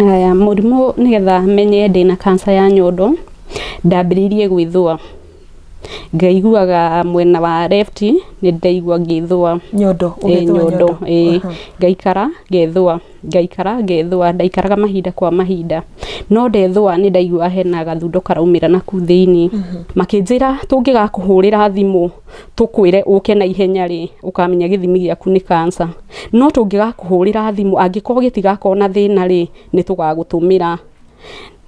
Aya murimu nigetha menye ndina cancer ya nyondo ndambiririe gwithua ngaiguaga mwena wa left ni ndaigua ngithua nyondo ngaikara ngethua ndaikaraga mahinda kwa mahinda no ndethua ni ndaigua hena gathundo karaumira naku thiini makinjira tungigakuhurira thimu tukwire uke na ihenya ri ukamenya githimi giaku ni cancer no tungigakuhurira thimu angikorwo gitigakona thina ri ni tugagutumira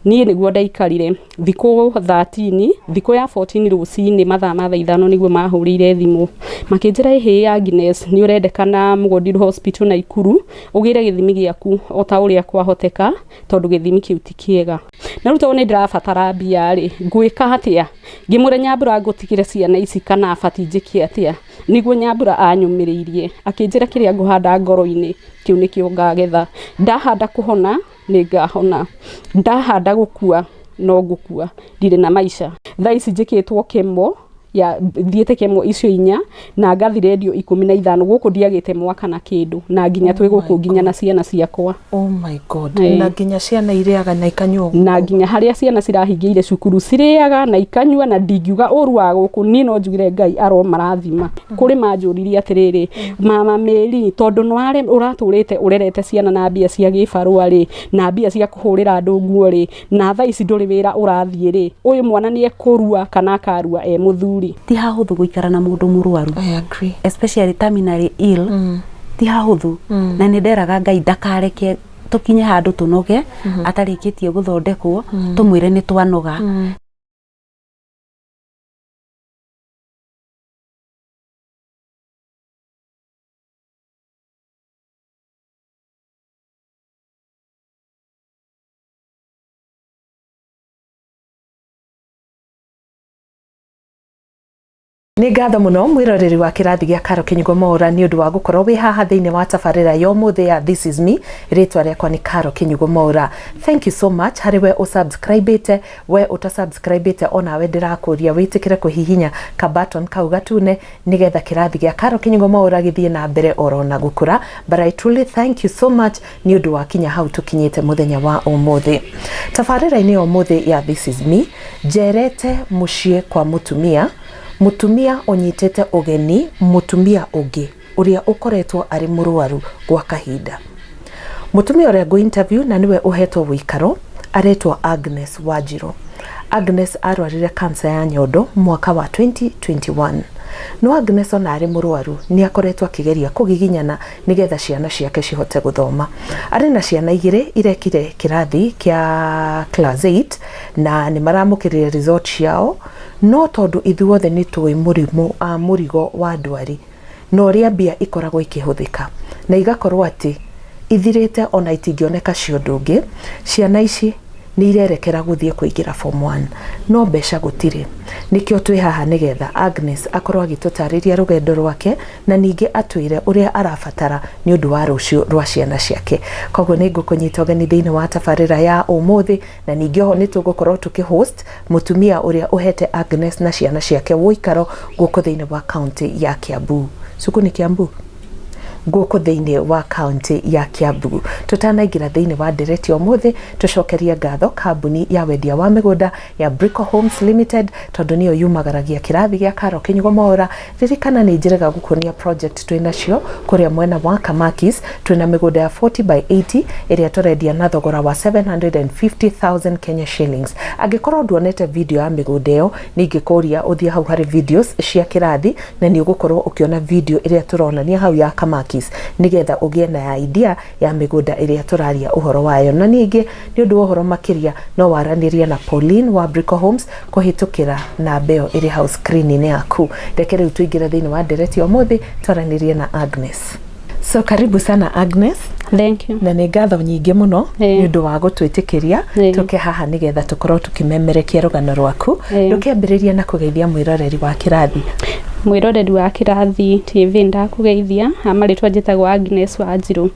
niĩ nĩguo ndaikarire thikũ 13 thikũ ya 14 rucini mathaa ma 5 nĩguo mahũrĩire thimũ makĩnjĩra ĩhĩ Agnes nĩ ũrendekana Mũgondiru Hospital Naikuru ũgĩre gĩthimi gĩaku o ta ũrĩa kwahoteka tondũ gĩthimi kĩu ti kĩega na rĩu tondũ nĩ ndĩrabatara mbia rĩ ngwĩka atĩa ngĩmũre Nyambura ngũtigire ciana ici kana abati njĩke atĩa nĩguo Nyambura anyũmĩrĩirie akĩnjĩra kĩrĩa ngũhanda ngoro-inĩ kĩu nĩkĩo ngagetha ndahanda kũhona nĩngahona ndahanda gũkua no gũkua ndirĩ na maisha thaa ici njĩkĩtwo Chemo ya thiete Chemo icio 4 na ngathire ndio 15 gũkũ ndiagĩte mwaka na kĩndũ na nginya twĩ gũkũ nginya na ciana ciakwa oh my god na nginya ciana irĩaga na ikanyua na nginya harĩa ciana cirahingĩire cukuru cirĩaga na ikanyua na ndingiuga ũru wa gũkũ ni no njugire Ngai aro marathima kũrĩ manjũririe atĩrĩrĩ mama Mary tondũ nware ũratũrĩte ũrerete ciana na mbia cia gĩbarũa rĩ na mbia cia kũhũrĩra andũ nguo rĩ na thaa ici ndũrĩ wĩra ũrathiĩ rĩ ũyũ mwana nĩ ekũrua kana akarua mũthuri ti hahuthu guikara na mundu murwaru I agree especially terminally ill ti hahuthu na nĩ nderaga Ngai ndakareke tukinye handu tunoge atarikitie guthondekwo tumwire ni twanoga Nĩ ngatho muno mwiroreri wa kirathi gĩa Karo Kinyugo MWAURA nĩ ũndũ wa gũkorwo wĩ haha thĩinĩ wa tabarĩra ya ũmũthĩ ya This Is Me rĩtwa rĩakwa nĩ Karo Kinyugo MWAURA. Thank you so much harĩ we ũsubscribe-ĩte we ũtasubscribe-ĩte onawe ndĩrakũria wĩtĩkĩre kũhihinya ka button kau gatune nĩgetha kirathi gĩa Karo Kinyugo MWAURA gĩthiĩ na mbere orona gũkũra. But I truly thank you so much nĩ ũndũ wa kinya hau tũkinyĩte mũthenya wa ũmũthĩ. Tabarĩra-inĩ ya ũmũthĩ ya This Is Me njerete mũciĩ kwa mutumia onyitete ogeni mutumia ũngĩ ũrĩa ũkoretwo arĩ mũrwaru gwa kahinda. Mutumia ũrĩa ngũ interview na niwe uhetwo wĩikaro aretwo Agnes Wanjiru. Agnes arwarire cancer ya nyondo mwaka wa 2021. No Agnes ona arĩ mũrwaru nĩ akoretwo akĩgeria kũgiginyana nĩgetha ciana ciake cihote gũthoma. Arĩ na ciana igĩrĩ irekire kĩrathi kĩa class 8 na nĩ maramũkĩrire result ciao no tondu ithuothe nĩ tũĩ mũrigo wa ndwari no ũrĩa mbia ikoragwo ikĩhũthĩka na igakorwo atĩ ithirĩte ona itingĩoneka ciondo ũngĩ ciana ici nĩ irerekera gũthiĩ kũingĩra form 1 no mbeca gũtirĩ nikĩo twĩ haha nĩgetha Agnes akorwo agĩtũtarĩria rũgendo rwake na ningĩ atwĩre ũrĩa arabatara nĩ ũndũ wa rũciũ rwa ciana ciake. Koguo nĩ ngũkũnyita ũgeni thĩinĩ wa tabarĩra ya ũmũthĩ na ningĩ oho nĩ tũgũkorwo tũkĩhost mutumia ũrĩa ũhete Agnes na ciana ciake wũikaro gũkũ thĩinĩ wa kaunti ya Kiambu. Suku nĩ Kiambu gũkũ thĩinĩ wa kaunti ya Kiambu. Tutanaingira thĩinĩ wa ndereti ũmũthĩ tucokeria ngatho kambuni ya wendia wa mĩgũnda ya Brico Homes Limited tondũ nĩyo yumagaragia kirathi gĩa Karo Kinyugo MWAURA. Ririkana nĩ njĩrega gũkuonia project twĩnacio kũrĩa mwena wa Kamakis twĩna mĩgũnda ya 40/80 ĩrĩa tũrendia na thogora wa 750,000 Kenya shillings. Angĩkorwo nduonete video ya mĩgũnda ĩyo ningĩkũria ũthiĩ hau harĩ videos cia kirathi na nĩ ũgũkorwo ũkĩona video ĩrĩa tũronania hau ya Kamakis nigetha ũgĩe na idea ya mĩgũnda ĩrĩa tũraria ũhoro wayo na ningĩ nĩ ũndũ wa ũhoro makĩria no waranĩria na Pauline wa Brico Homes kũhĩtũkĩra namba ĩyo ĩrĩ hau screen-inĩ yaku. Reke rĩu tũingĩre thĩinĩ wa ndereti ũmũthĩ twaranĩrie na Agnes. So karibu sana Agnes. Thank you. Na nĩ ngatho nyingĩ mũno nĩ ũndũ wa gũtwĩtĩkĩria tũke haha nĩgetha tũkorwo tũkĩmemerekia rũgano rwaku. Ndũkĩambĩrĩria na kũgeithia mwĩroreri wa kirathi. Mwĩroreri wa kirathi TV ndakũgeithia amarĩtwa njĩtagwo Agnes Wanjiru.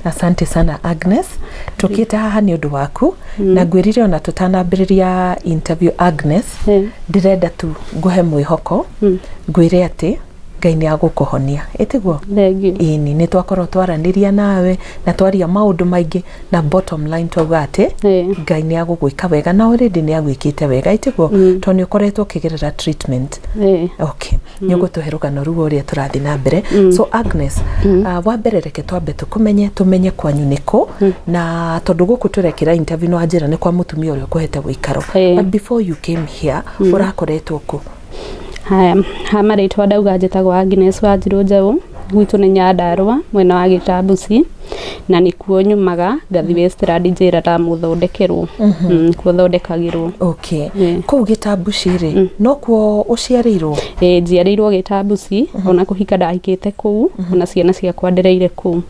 Asante sana Agnes. Tukĩte haha nĩ ũndũ waku na ngwĩrire ona tũtanambĩrĩria interview Agnes ndĩrenda tu ngũhe mwĩhoko ngwĩre atĩ Ngai nĩ agũkũhonia etiguo Thengiũ. ini nĩ twakorwo twaraniria nawe na twaria maũndũ maingĩ na bottom line twauga atĩ Ngai nĩ agũgwĩka wega na already nĩ agwĩkĩte wega etiguo tondũ nĩ ũkoretwo ũkĩgerera treatment. Okay, nĩ ũgũtũhe rũgano rũu ũrĩa tũrathiĩ na mbere. So Agnes, wa mbere reke twambe tumenye kwanyu nĩkũ na tondũ gũkũ tũrekĩra interview no anjĩra nĩ kwa mũtumia ũrĩa ũkũhete wĩikaro. But before you came here ũrakoretwo kũ? Haya, marĩtwa ndauga njĩtagwo Agnes Wanjiru njaũ, gwitũ nĩ Nyandarua mwena wa Gĩtambuci, na nĩkuo nyumaga ngathi Westland njĩra ndamũthondekerwo kuo thondekagĩrwo. Okay, kũu Gĩtambuci rĩ no kuo ũciarĩirwo? Njiarĩirwo Gĩtambuci, ona kũhika ndahikĩte kũu, ona ciana ciakwa ndereire kũu.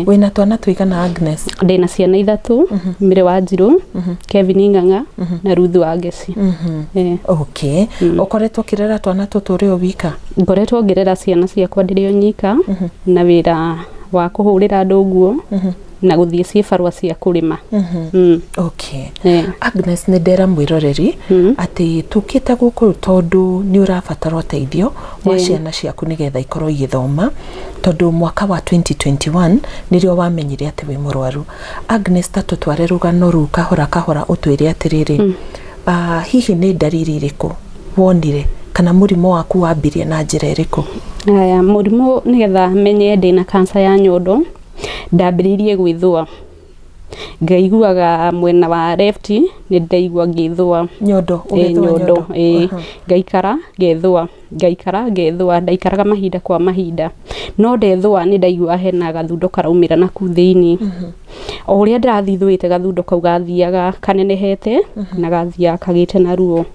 Wĩna twana tũigana Agnes? Ndĩna ciana 3, Mĩrĩ Wanjiru, Kevin Ng'ang'a na Ruth Wangeci. Okay, ũkoretwo ũkĩrera twana tũtũ ũrĩ o wika? Ngoretwo ngĩrera ciana ciakwa ndĩrĩ o nyika na wĩra wa kũhũrĩra andũ nguo na gũthiĩ ciĩbarua cia kũrĩma. Okay, Agnes nĩ ndera mwĩroreri atĩ tukĩte gũkũ tondũ nĩ ũrabatara ũteithio wa ciana ciaku nĩgetha ikorwo igĩthoma tondũ mwaka wa 2021 nĩrĩo wamenyire atĩ wĩ mũrwaru. Agnes, ta tũtware rũgano rũu kahora kahora ũtwĩre atĩrĩrĩ, hihi nĩ ndariri irĩkũ wonire kana mũrimũ waku wambirie na njĩra ĩrĩkũ? Haya, mũrimũ nĩgetha menye ndĩna cancer ya nyondo ndambĩrĩirie gwĩthũa. Ngaiguaga mwena wa left nĩ ndaigua ngĩthũa nyondo. Ngaikara ngethũa ndaikaraga mahinda kwa mahinda, no ndethũa nĩ ndaigua hena gathundo karaumĩra na kuu thĩinĩ. O ũrĩa ndĩrathithũĩte gathundo kau gathiaga kanenehete na gathiaga kagĩte na ruo.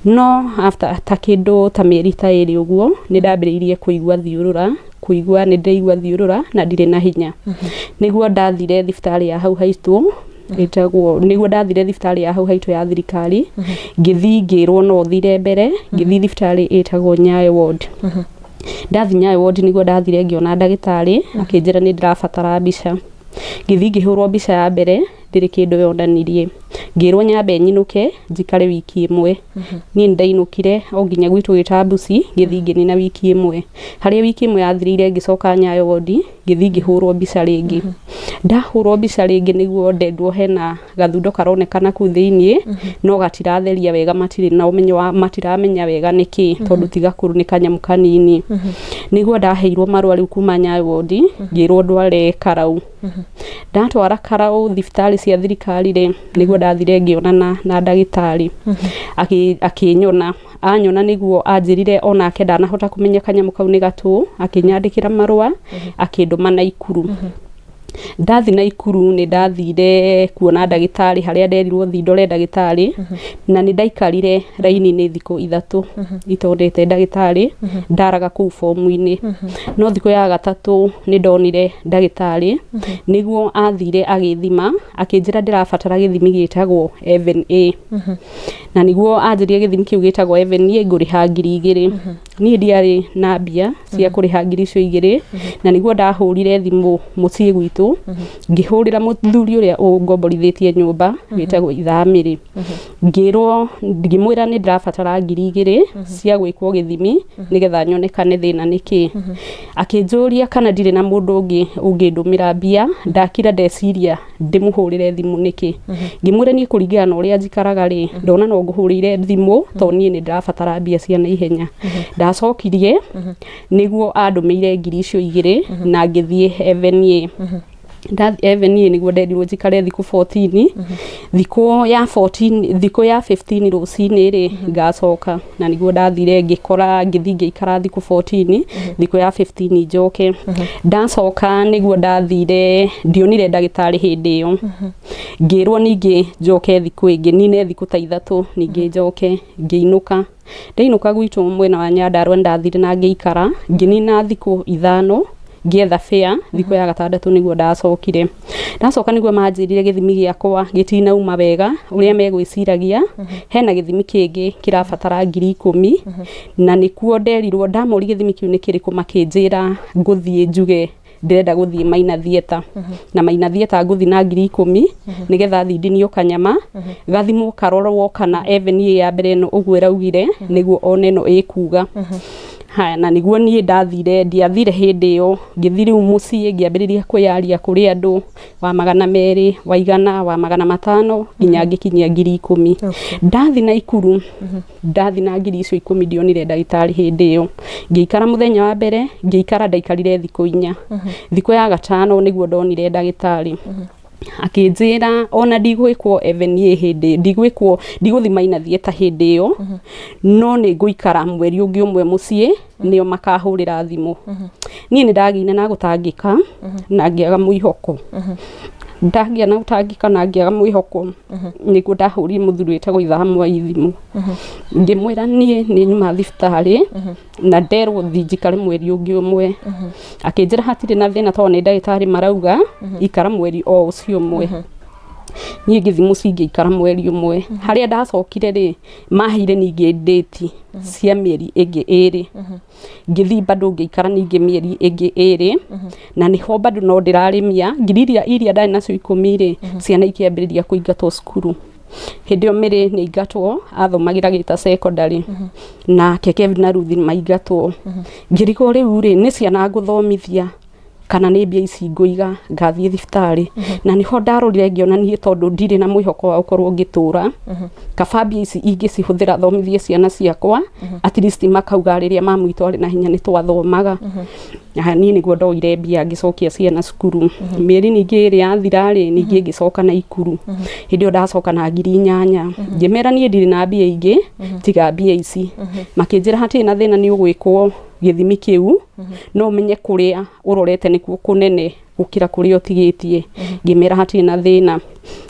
No after ta kĩndũ ta mĩeri ta 2 ũguo nĩ ndambĩrĩirie kũigua nĩ ndaigua thiũrũra na ndirĩ na hinya. Nĩguo ndathire thibitarĩ ya hau haitũ ya thirikari, ngĩthiĩ ngĩrwo no thire mbere, ngĩthiĩ thibitarĩ ĩtagwo Nyayo ward. Ndathi Nyayo ward nĩguo ndathire ngĩona ndagĩtarĩ akĩnjĩra nĩ ndĩrabatara mbica. Ngĩthiĩ ngĩhũrwo mbica ya mbere ndirĩ kĩndũ yonanirie, ngĩrwo nyambe nyinũke njikare wiki 1. Niĩ ndainũkire o nginya gwitũ Gĩtambuci, ngĩthiĩ ngĩnina wiki 1. Harĩa wiki 1 yathirire ngĩcoka Nyayo ward, ngĩthiĩ ngĩhũrwo mbica rĩngĩ. Ndahũrwo mbica rĩngĩ nĩguo ndendwo hena gathundo karonekana kuu thĩinĩ, no gatiratheria wega, matirĩ na ũmenyo wa matiramenya wega nĩkĩ tondũ tiga kũrũ nĩ kanyamũ kanini. Nĩguo ndaheirwo marũa rĩu kuma Nyayo ward, ngĩrwo ndware Karau. Ndatwara Karau thibitarĩ cia thirikari rĩ, nĩguo ndathire ngĩonana na ndagĩtarĩ. Akĩnyona, anyona nĩguo anjĩrire onake ndanahota kũmenya kanyamũ kau nĩ gatũ, akĩnyandĩkĩra marũa akĩndũma Naikuru. Ndathi Naikuru nĩ ndathire kuona ndagĩtarĩ harĩa nderirwo thiĩ ndore ndagĩtarĩ, na nĩ ndaikarire raini-inĩ thikũ 3 itondete ndagĩtarĩ, ndaraga kũu fomu-inĩ. No thikũ ya gatatũ nĩ ndonire ndagĩtarĩ, nĩguo athire agĩthima akĩnjĩra ndĩrabatara gĩthimi gĩtagwo 7A, na nĩguo anjĩrire gĩthimi kĩu gĩtagwo 7A ngũrĩha 2,000. Niĩ ndiarĩ na mbia cia kũrĩha 2,000, na nĩguo ndahũrire thimũ mũciĩ gwitũ ngĩhũrĩra mũthuri ũrĩa ũngomborithĩtie nyũmba wĩtagwo Ithamĩrĩ, ngĩmwĩra nĩ ndĩrabatara 2,000 cia gwĩkwo gĩthimi nĩgetha nyonekane thĩna nĩkĩ. Akĩnjũria kana ndirĩ na mũndũ ũngĩ ũngĩndũmĩra mbia, ndakira ndeciria ndĩmũhũrĩre thimũ nĩkĩ. Ngĩmwĩra niĩ kũringana na ũrĩa njikaraga rĩ, ndona no ngũhũrĩire thimũ tondũ niĩ nĩ ndĩrabatara mbia cia naihenya. Ndacokirie nĩguo andũmĩire 2,000 na ngĩthiĩ 7A. Ndathi 7A nĩguo nderirwo njikare thikũ 14. Thikũ ya 15 rũcinĩ rĩ ngacoka, na nĩguo ndathire ngĩthiĩ ngĩikara thikũ 14, thikũ ya 15 njoke. Ndacoka nĩguo ndathire ndionire ndagĩtarĩ hĩndĩ ĩyo, ngĩrwo ningĩ njoke thikũ ĩngĩ, nine thikũ ta 3 ningĩ njoke. Ngĩinũka gwitũ mwena wa Nyandarua ndathire na ngĩikara ngĩnina thikũ 5 ngĩetha fare. Thikũ ya 6 nĩguo ndacokire. Ndacoka nĩguo manjĩrire gĩthimi gĩakwa gĩtinauma wega ũrĩa megwĩciragia, hena gĩthimi kĩngĩ kĩrabatara 10,000, na nĩkuo nderirwo ndamũri gĩthimi kĩu nĩ kĩrĩkũ, makĩnjĩra ngũthiĩ njuge ndĩrenda gũthiĩ Maina Theatre, na Maina Theatre ngũthiĩ na 10,000 nĩgetha thindinio kanyama gathimwo karorwo kana 7A ya mbere ĩno ũguo ĩraugire nĩguo one ĩno ĩkuga. haya na niguo nie ndiathire hindi yo ngithiri umucie ngiambiriria kwiyaria kuri andu wa 200 wa 100 wa 500 nginya ngikinyia 10,000 ndathi na ikuru ndathi na ngiri icio 10 ndionire ndagitari hindi yo ngiikara muthenya wa mbere ngiikara ndaikarire thiku 4 thiku ya gatano niguo ndonire ndagitari akinjira ona ndigwikwo evenie hindi ndigũthima inathie ta hindi yo no ni nguikara mweri ungi umwe mucie nio makahurira thimu nie ni ndagine na gutangika na ngiaga muihoko ndagia na gutangika na ngiaga muihoko niguo ndahuri muthuri wetagwo ithamu wa ithimu ngimwira nie ni nyuma thibitari na nderwo thijikare mweri ungi umwe akinjira hatire na thina to ni ndagitari marauga ikara mweri o ucio umwe nie ngithimu cingiikara mweri umwe haria ndacokire ri mahire ningi date cia mieri ingi 2 ngithi bado ngiikara ningi mieri ingi 2 na niho bado no ndirarimia ngiriria iria ndari nacio 10 ri ciana ikiambiriria kuingatwo cukuru hindi o miri ni ingatwo athomagira gita secondary na Kevin na Ruthi maingatwo ngirigo riu ri ni ciana nguthomithia kana ni mbia ici nguiga ngathie thibitari na niho ndarorire ngiona nie tondu ndire na mwihoko wa ukorwo ngitura kabambia ici ingicihuthira thomithie ciana ciakwa at least makauga riria mamwitwari na hinya ni twathomaga nie niguo ndoire mbia ngicokia ciana cukuru mieri ningi iri yathirari ningi ngicoka na ikuru hindi ndacoka na 8,000 ngimera nie ndire na mbia ingi tiga mbia ici makinjira hati na thina ni ugwikwo githimi kiu no menye kuria urorete nikuo kunene gukira kuria utigitie ngimera hati na thina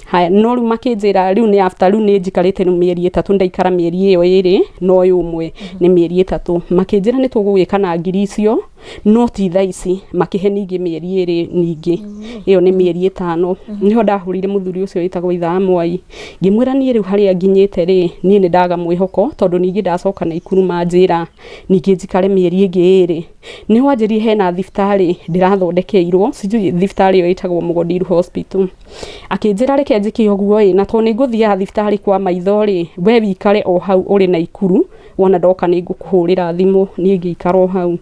haya no riu makinjira riu ni after riu ni njikarite no mieri 3 ndaikara mieri iyo 2 no yumwe ni mieri 3 makinjira ni tugugika na ngiri icio no ti thaici makihe ningi mieri 2 ningi iyo ni mieri 5 niho ndahurire muthuri ucio witagwo ithamu ai ngimwira nie riu haria nginyite ri nie ni ndaga mwihoko tondu ningi ndacoka na ikuru manjira ningi njikare mieri ingi 2 ni wanjiri hena thibitari ndirathondekeirwo sijui thibitari yo itagwo Mugodiru Hospital akinjira reke njike oguo na to ni nguthia thibitari kwa maithori we wikare o hau uri na ikuru wona ndoka ni ngukuhurira thimu nie ngiikara hau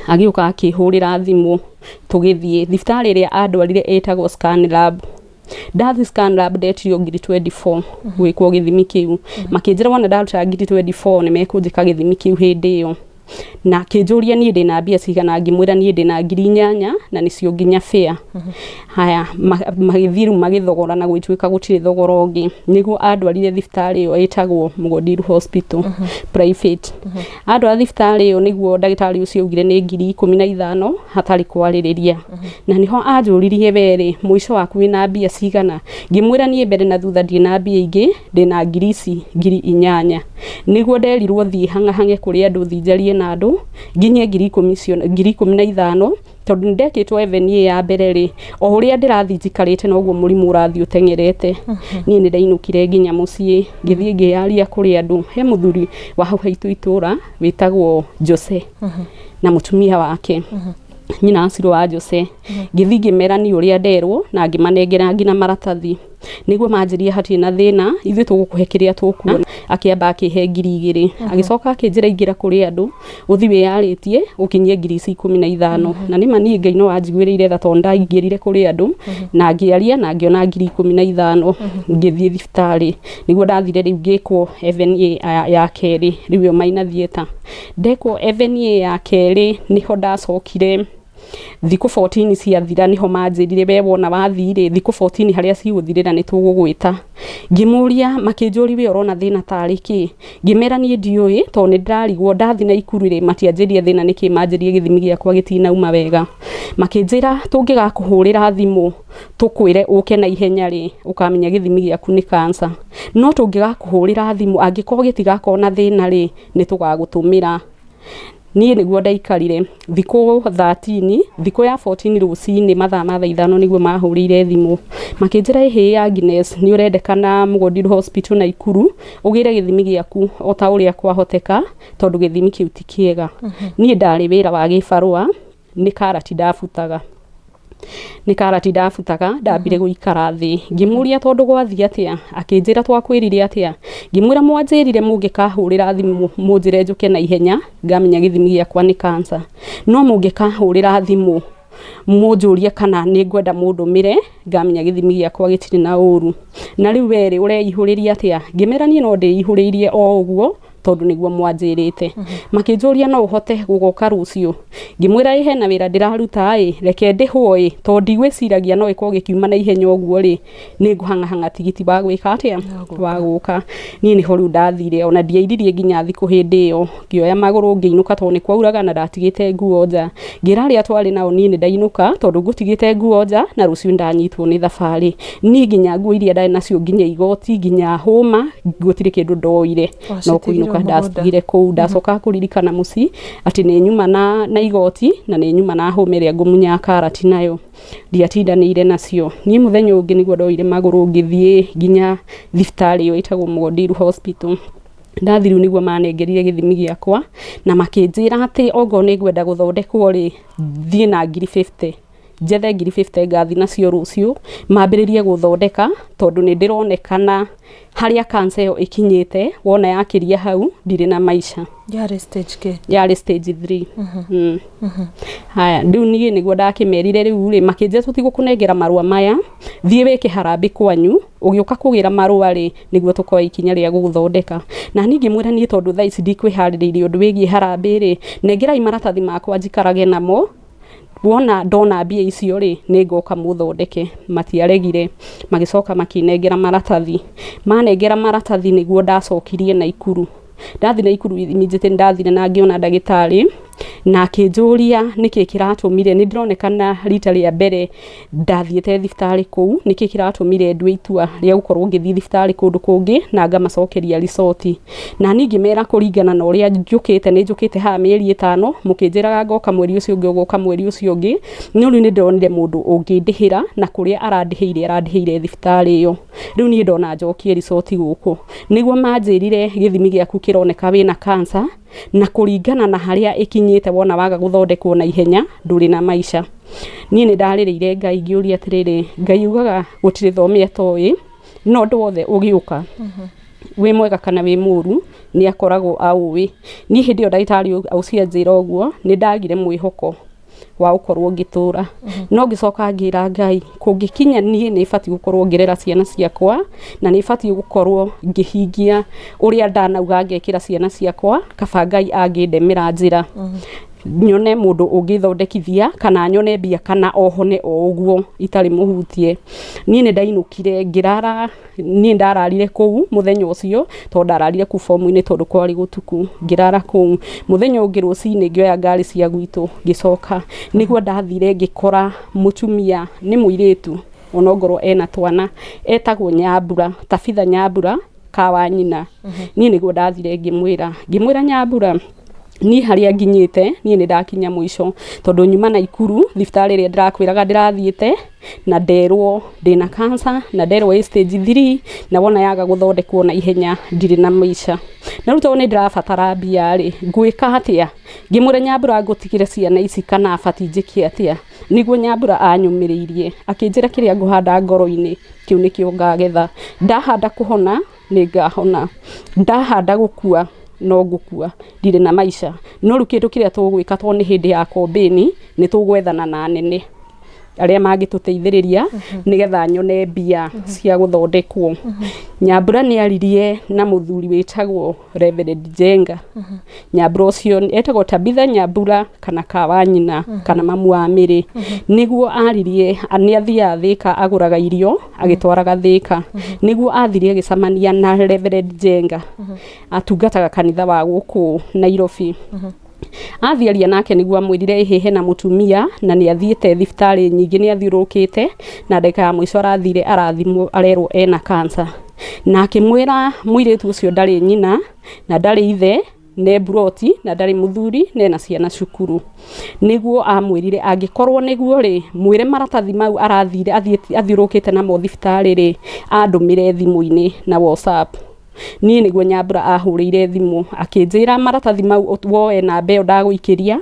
agiuka akihurira thimu tugithie thibitari ria andwarire etagwo scan lab ndathi scan lab ndetio ngiri 24 gwikwo githimi kiu makinjira wona ndaruta ngiri 24 ni mekunjika githimi kiu hindi yo na kinjuria nie ndina mbia cigana ngimwira nie ndina ngiri 8 na nicio nginya fair haya magithiru magithogora na gwituika gutire thogora ungi niguo andwarire thibitari yo etagwo Mugodiru Hospital private andwa thibitari yo niguo ndagitari ucio ugire ni ngiri 15 hatari kwaririria na niho anjuririe weri muico waku wina mbia cigana ngimwira nie mbere na thutha ndina mbia ingi ndina ngiri ici ngiri 8 niguo nderirwo thie hangahange kuri andu thinjarie na andu nginya ngiri 15 tondu ndekitwo evenie ya mbere ri o uria ndirathi njikarite noguo murimu urathi utengerete nie ni ndainukire nginya mucie ngithie ngiaria kuri andu he muthuri wa hau haitu itura witagwo Jose na mutumia wake nyina aciro wa Jose ngithi ngimera ni uria nderwo na ngimanengera ngina maratathi niguo manjirie hati na thina ithuĩ tugukuhe kiria tukuona akiamba akihe ngiri 2 agicoka akinjira ingira kuri andu uthi wiyaritie ukinyie ngiri 15 na nima nie Ngai no anjiguĩrĩire tha tonda ingirire kuri andu na ngiaria na ngiona ngiri 15 ngithie thibitari niguo ndathire riu ngikwo evenie ya keri riu maina thieta ndekwo evenie ya keri niho ndacokire thiku 14 ciathira niho manjirire we wona wathire thiku 14 haria ciguthirira ni tugugwita ngimuria makinjuri we orona thina tariki ngimera nie ndioi to ni ndarigwo ndathi na ikuru ri matianjirie thina niki manjirie githimi giakwa gitina uma wega makinjira tungigakuhurira thimu tukwire uke na ihenya ri ukamenya githimi giaku ni cancer no tungigakuhurira thimu angikorwo gitigakona thina ri ni tugagutumira nie niguo ndaikarire thiku 13 thiku ya 14 rucini mathaa 5 niguo mahurire thimu makinjira ya Agnes ni urendekana Mugodiru Hospital na ikuru ugire githimi giaku o ta uria kwahoteka tondu githimi kiu ti kiega nie ndari wira wa gibarua ni karati ndafutaga nĩ karati ndabutaga ndambire gũikara thĩ ngĩmũria tondũ gwathie atia akĩnjĩra twakwĩrire atia ngĩmwĩra mwanjĩrire mũngĩkahũrĩra thimũ mũnjĩre njũke na ihenya ngamenya gĩthimi gĩakwa nĩ cancer no mũngĩkahũrĩra thimũ mũnjũrie kana nĩ ngwenda mũndũmĩre ngamenya gĩthimi gĩakwa gĩtirĩ na ũru na rĩu werĩ ũreihũrĩria atia ngĩmera niĩ no ndĩihũrĩirie o ũguo tondu niguo mwanjĩrĩte makĩnjũria no ũhote gũgoka rũciũ ngĩmwĩra hena wĩra ndĩraruta reke ndĩhwo tondu ndigwĩciragia no ĩkorwo gĩkiuma na ihenya ũguo nĩ ngũhang'ahang'a tigiti wa gwĩka atia wa gũka niĩ nĩho rĩu ndathire ona ndiairirie nginya thikũ hĩndĩ ĩyo ngĩoya magũrũ ngĩinũka tondu nĩ kwauraga na ndatigĩte nguo nja ngĩra arĩa twarĩ nao niĩ nĩ ndainũka tondu ngũtigĩte nguo nja na rũciũ ndanyitwo nĩ thabarĩ niĩ nginya nguo iria ndarĩ nacio nginya igoti nginya hũma gũtirĩ kĩndũ ndoire no kũinũka ndatigire kũu ndacoka kũririkana mũci atĩ nĩ nyuma na igoti na nĩ nyuma na hũma ĩrĩa ngũmunya karati nayo ndiatindanĩire nacio niĩ mũthenya ũngĩ nĩguo ndoire magũrũ ngĩthiĩ nginya thibitarĩ ĩyo ĩtagwo Mwandiru Hospital ndathi rĩu nĩguo manengerire gĩthimi gĩakwa na makĩnjĩra atĩ ongo nĩ ngwenda gũthondekwo thiĩ na 50 njethe 50 ngathi nacio rũciũ mambĩrĩrie gũthondeka tondu nĩ ndĩronekana harĩa cancer ĩyo ĩkinyĩte wona yakĩria hau ndirĩ na maisha yarĩ stage 3 haya rĩu niĩ nĩguo ndakĩmerire rĩu makĩnjĩra tũtigũkũnengera marũa maya thiĩ wĩke harambĩ kwanyu ũgĩũka kũgĩra marũa nĩguo tũkoya ikinya rĩa gũgũthondeka na niĩ ngĩmwĩra niĩ tondu thaa ici ndikwĩharĩrĩirie ũndũ wĩgiĩ harambĩ nengerai maratathi makwa njikarage namo wona ndona mbia icio nĩ ngoka mũthondeke matiaregire magĩcoka makinengera maratathi manengera maratathi nĩguo ndacokirie Naikuru ndathi Naikuru immediately ndathire na ngĩona ndagĩtarĩ na akĩnjũria nĩkĩ kĩratũmire nĩ ndĩronekana rita rĩa mbere ndathiĩte thibitarĩ kũu nĩkĩ kĩratũmire ndue itua rĩa gũkorwo ngĩthiĩ thibitarĩ kũndũ kũngĩ na ngamacokeria ricoti na niĩ ngĩmera kũringana na ũrĩa njũkĩte haha mĩeri 5 mũkĩnjĩraga ngoka mweri ũcio ũngĩ ũgoka mweri ũcio ũngĩ no rĩu nĩ ndonire mũndũ ũngĩndĩhĩra na kũrĩa arandĩhĩire thibitarĩ ĩyo rĩu niĩ ndona njokie ricoti gũkũ nĩguo manjĩrire gĩthimi gĩaku kĩroneka wĩna cancer na kũringana na harĩa ĩkinyĩte wona waga gũthondekwo na ihenya ndũrĩ na maisha niĩ nĩ ndarĩrĩire Ngai ngĩũria atĩrĩrĩ Ngai ugaga gũtirĩ thomia toĩ no ũndũ wothe ũgĩũka wĩ mwega kana wĩ mũru nĩ akoragwo aũĩ niĩ hĩndĩ ĩyo ndagĩtarĩ aucianjĩra ũguo nĩ ndagire mwĩhoko wa gũkorwo ngĩtũra no ngĩcoka ngĩra Ngai kũngĩkinya niĩ nĩ batiĩ gũkorwo ngĩrera ciana ciakwa na nĩ batiĩ gũkorwo ngĩhingia ũrĩa ndanauga ngekĩra ciana ciakwa kaba Ngai angĩndemera njĩra nyone mũndũ ũngĩthondekithia kana nyone mbia kana ohone o ũguo itarĩ mũhutie niĩ nĩ ndainũkire ngĩrara niĩ ndararire kũu mũthenya ũcio tondũ ndararire kũu bomu-inĩ tondũ kwarĩ gũtuku ngĩrara kũu mũthenya ũngĩ rũcinĩ ngĩoya ngari cia gwitũ ngĩcoka nĩguo ndathire ngĩkora mũtumia nĩ mũirĩtu onongorwo ena twana etagwo Nyambura Tabitha Nyambura kawa nyina niĩ nĩguo ndathire ngĩmwĩra Nyambura niĩ harĩa nginyĩte niĩ nĩ ndakinya mũico tondũ nyuma Naikuru thibitarĩ ĩrĩa ndĩrakwĩraga ndĩrathiĩte na nderwo ndĩna cancer na nderwo stage 3 na wona yaga gũthondekwo na ihenya ndirĩ na maisha na rĩu tondũ nĩ ndĩrabatara mbia ngwĩka atĩa ngĩmwĩra Nyambura ngũtigĩre ciana ici kana abati njĩke atĩa nĩguo Nyambura anyũmĩrĩirie akĩnjĩra kĩrĩa ngũhanda ngoro-inĩ kĩu nĩkĩo ngagetha ndahanda kũhona nĩ ngahona ndahanda gũkua no ngũkua ndirĩ na maisha no rĩu kĩndũ kĩrĩa tũgwĩka tondũ nĩ hĩndĩ ya kombĩni nĩ tũgwethana na nene arĩa mangĩtũteithĩrĩria nĩgetha nyone mbia cia gũthondekwo Nyambura nĩ aririe na mũthuri wĩtagwo Reverend Jenga Nyambura ũcio etagwo Tabitha Nyambura kana kawa nyina kana mamu wa Mĩrĩ nĩguo aririe nĩ athiaga Thĩka agũraga irio agĩtwaraga Thĩka nĩguo athire agĩcamania na Reverend Jenga atungataga kanitha wa gũkũ Nairobi athiaria nake nĩguo amwĩrire ĩhĩhe na mũtumia na nĩ athiĩte thibitarĩ nyingĩ nĩ athiũrũkĩte na ndagĩka ya mũico arathire arathimwo arerwo ena cancer na akĩmwĩra mũirĩtu ũcio ndarĩ nyina na ndarĩ ithe ne broti na ndarĩ mũthuri nena ciana cukuru nĩguo amwĩrire angĩkorwo nĩguo mwĩre maratathi mau arathire athiũrũkĩte namo thibitarĩ andũmĩre thimũ-inĩ na WhatsApp niĩ nĩguo Nyambura ahũrĩire thimũ akĩnjĩra maratathi mau woe namba ĩyo ndagũikĩria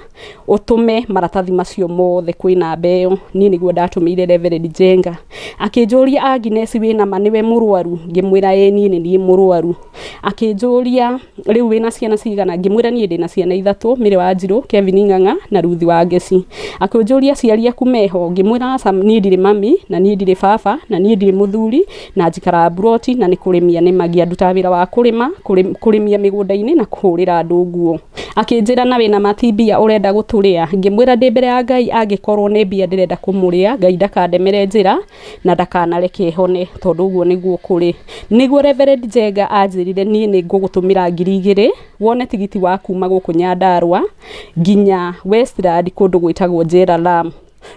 ũtũme maratathi macio mothe kwĩ namba ĩyo. Niĩ nĩguo ndatũmĩire Reverend Jenga. Akĩnjũria Agnes wĩna ma nĩwe mũrwaru, ngĩmwĩra ĩ niĩ nĩ niĩ mũrwaru. Akĩnjũria rĩu wĩna ciana cigana, ngĩmwĩra niĩ ndĩna ciana 3, Mĩrĩ Wanjiru, Kevin Ng'ang'a na Ruthi wa Ngeci. Akĩnjũria aciari aku meho, ngĩmwĩra aca niĩ ndirĩ mami na niĩ ndirĩ baba na niĩ ndirĩ mũthuri na njikara Buroti na nĩ kũrĩmia nĩmagia nduta wĩra wa kũrĩmia mĩgũnda-inĩ na kũhũrĩra andũ nguo. Akĩnjĩra na wĩna matibia ũrenda gũtũrĩa, ngĩmwĩra ndĩ mbere ya Ngai angĩkorwo nĩ mbia ndĩrenda kũmũrĩa, Ngai ndakandemere njĩra na ndakanareke hone tondũ ũguo nĩguo kũrĩ. Nĩguo Reverend Jenga anjĩrire niĩ nĩ ngũgũtũmĩra 2,000 wone tigiti wa kuma gũkũ Nyandarua nginya Westland kũndũ gwĩtagwo Njera Lam.